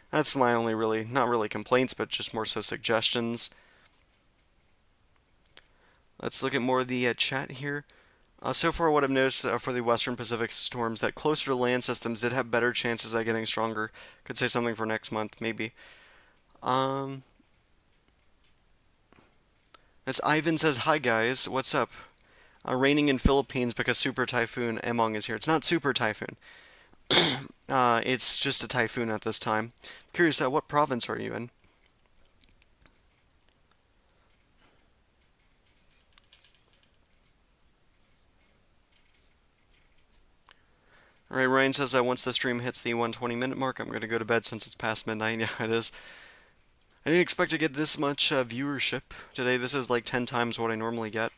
That's my only not really complaints, but just more so suggestions. Let's look at more of the chat here. So far, what I've noticed for the Western Pacific storms, that closer to land systems did have better chances at getting stronger. Could say something for next month, maybe. As Ivan says, hi guys, what's up? Raining in Philippines because Super Typhoon Emong is here. It's not Super Typhoon. It's just a typhoon at this time. Curious, what province are you in? Alright, Ryan says once the stream hits the 120-minute mark, I'm going to go to bed since it's past midnight. Yeah, it is. I didn't expect to get this much viewership today. This is like 10 times what I normally get.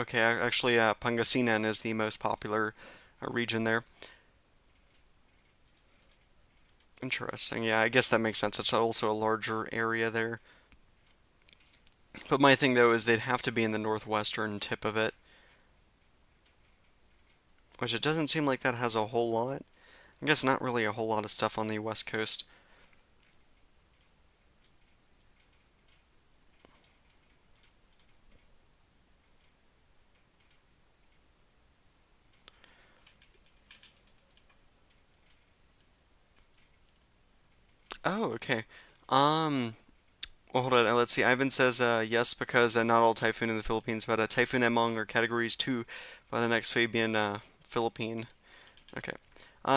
Okay, actually, Pangasinan is the most popular region there. Interesting. Yeah, I guess that makes sense. It's also a larger area there. But my thing, though, is they'd have to be in the northwestern tip of it. Which it doesn't seem like that has a whole lot. I guess not really a whole lot of stuff on the west coast. Oh, okay. Well, hold on. Let's see. Ivan says yes because not all typhoon in the Philippines, but Typhoon Emong are categories 2 by the next Fabian Philippine. Okay.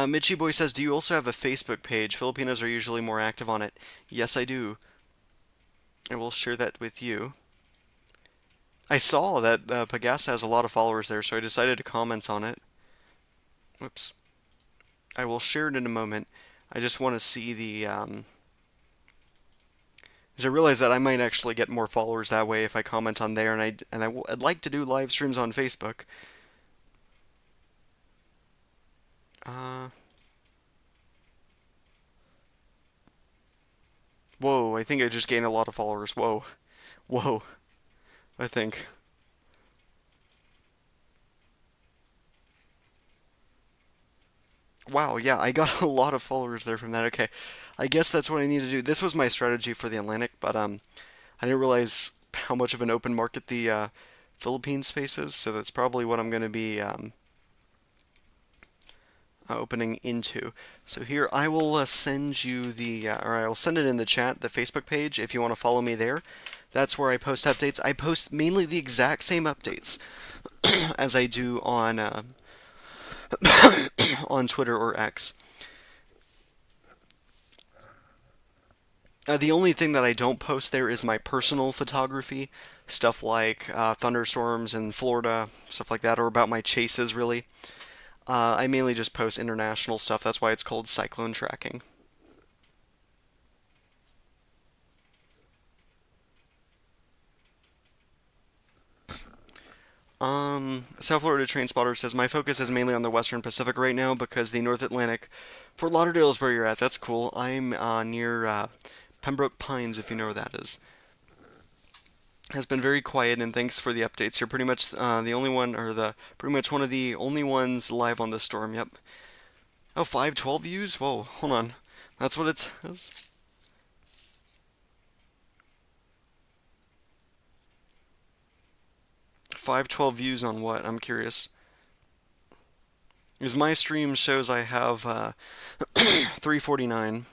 Mitchy Boy says, do you also have a Facebook page? Filipinos are usually more active on it. Yes, I do. I will share that with you. I saw that Pagasa has a lot of followers there, so I decided to comment on it. Whoops. I will share it in a moment. I just want to see the, because I realize that I might actually get more followers that way if I comment on there, and I'd like to do live streams on Facebook. Uh, Whoa, I think I just gained a lot of followers. Whoa. Whoa, I think. Wow, yeah, I got a lot of followers there from that. Okay, I guess that's what I need to do. This was my strategy for the Atlantic, but I didn't realize how much of an open market the Philippine space is, so that's probably what I'm going to be opening into. So here, I will send you or I will send it in the chat, the Facebook page, if you want to follow me there. That's where I post updates. I post mainly the exact same updates as I do on on Twitter or X. The only thing that I don't post there is my personal photography, stuff like thunderstorms in Florida, stuff like that, or about my chases, really. I mainly just post international stuff. That's why it's called cyclone tracking. South Florida Train Spotter says, my focus is mainly on the Western Pacific right now because the North Atlantic, Fort Lauderdale is where you're at. That's cool. I'm near Pembroke Pines, if you know where that is. Has been very quiet, and thanks for the updates. You're pretty much the only one, or pretty much one of the only ones live on the storm. Yep. Oh, 512 views? Whoa, hold on. That's what it says. 512 views on what? I'm curious. Because my stream shows I have 349.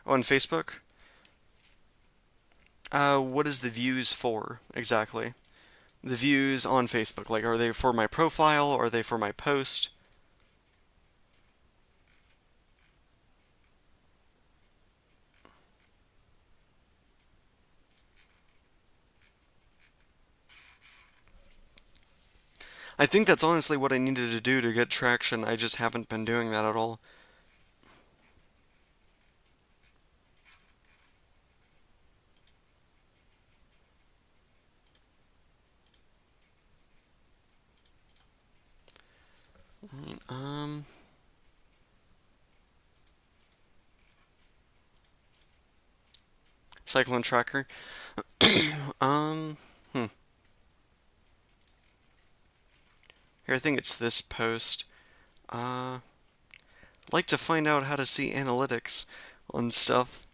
Oh, on Facebook? What is the views for exactly? The views on Facebook, like, are they for my profile? Or are they for my post? I think that's honestly what I needed to do to get traction. I just haven't been doing that at all. Um, Cyclone tracker. um, hmm. Here, I think it's this post. I'd like to find out how to see analytics on stuff.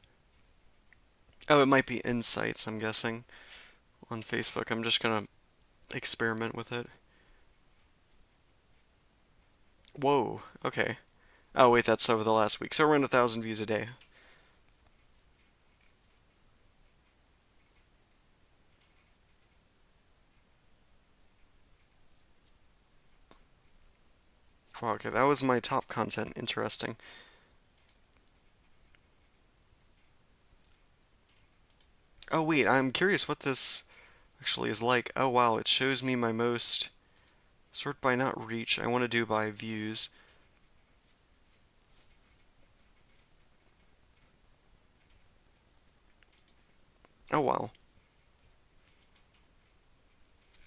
Oh, it might be insights, I'm guessing, on Facebook. I'm just gonna experiment with it. Whoa, okay. Oh, wait, that's over the last week. So around 1,000 views a day. Wow, okay, that was my top content. Interesting. Oh, wait, I'm curious what this actually is like. Oh, wow, it shows me my most... Sort by not reach. I want to do by views. Oh, wow.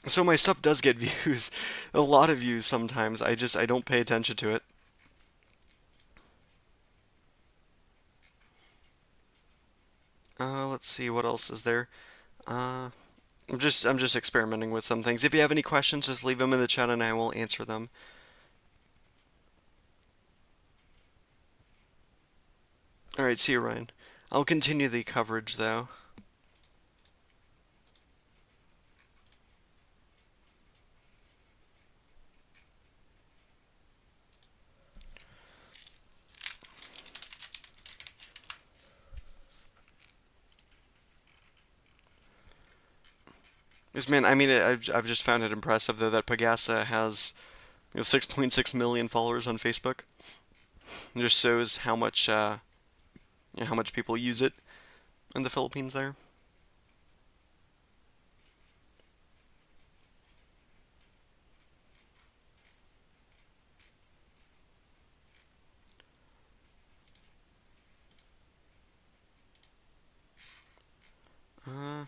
So my stuff does get views. A lot of views sometimes. I don't pay attention to it. Let's see, what else is there? Uh, I'm just experimenting with some things. If you have any questions, just leave them in the chat and I will answer them. Alright, see you, Ryan. I'll continue the coverage, though. Because man, I mean, I've just found it impressive though that Pagasa has 6.6 million followers on Facebook. It just shows how much people use it in the Philippines there. Uh,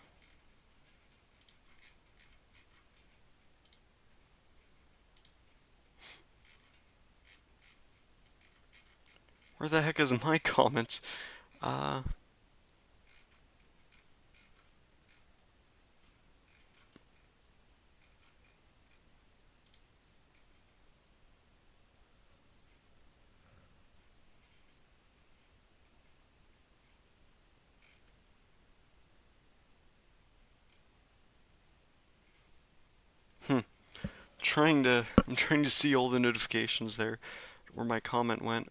where the heck is my comments? Uh, hmm. I'm trying to see all the notifications there, where my comment went.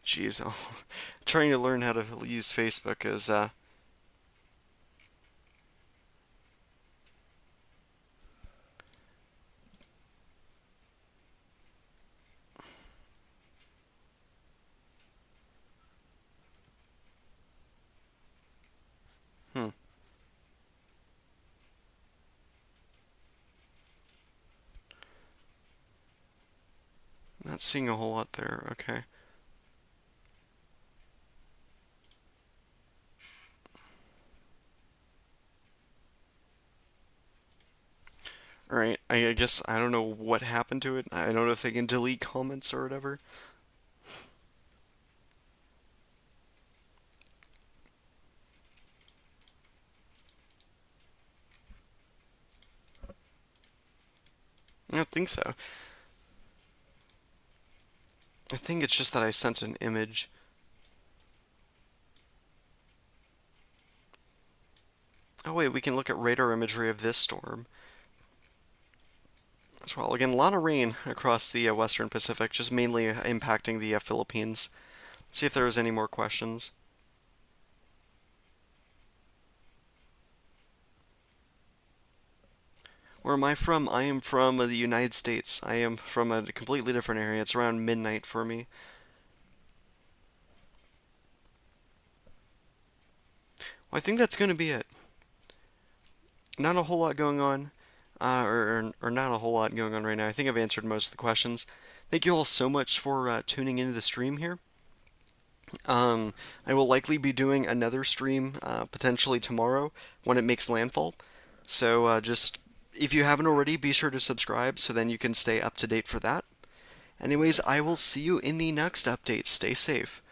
Jeez, oh, trying to learn how to use Facebook is hmm. Not seeing a whole lot there. Okay. All right. I guess I don't know what happened to it. I don't know if they can delete comments or whatever. I don't think so. I think it's just that I sent an image. Oh wait, we can look at radar imagery of this storm as well. Again, a lot of rain across the western Pacific, just mainly impacting the Philippines. Let's see if there was any more questions. Where am I from? I am from the United States. I am from a completely different area. It's around midnight for me. Well, I think that's going to be it. Not a whole lot going on, or not a whole lot going on right now. I think I've answered most of the questions. Thank you all so much for tuning into the stream here. I will likely be doing another stream potentially tomorrow when it makes landfall. So just if you haven't already, be sure to subscribe so then you can stay up to date for that. Anyways, I will see you in the next update. Stay safe.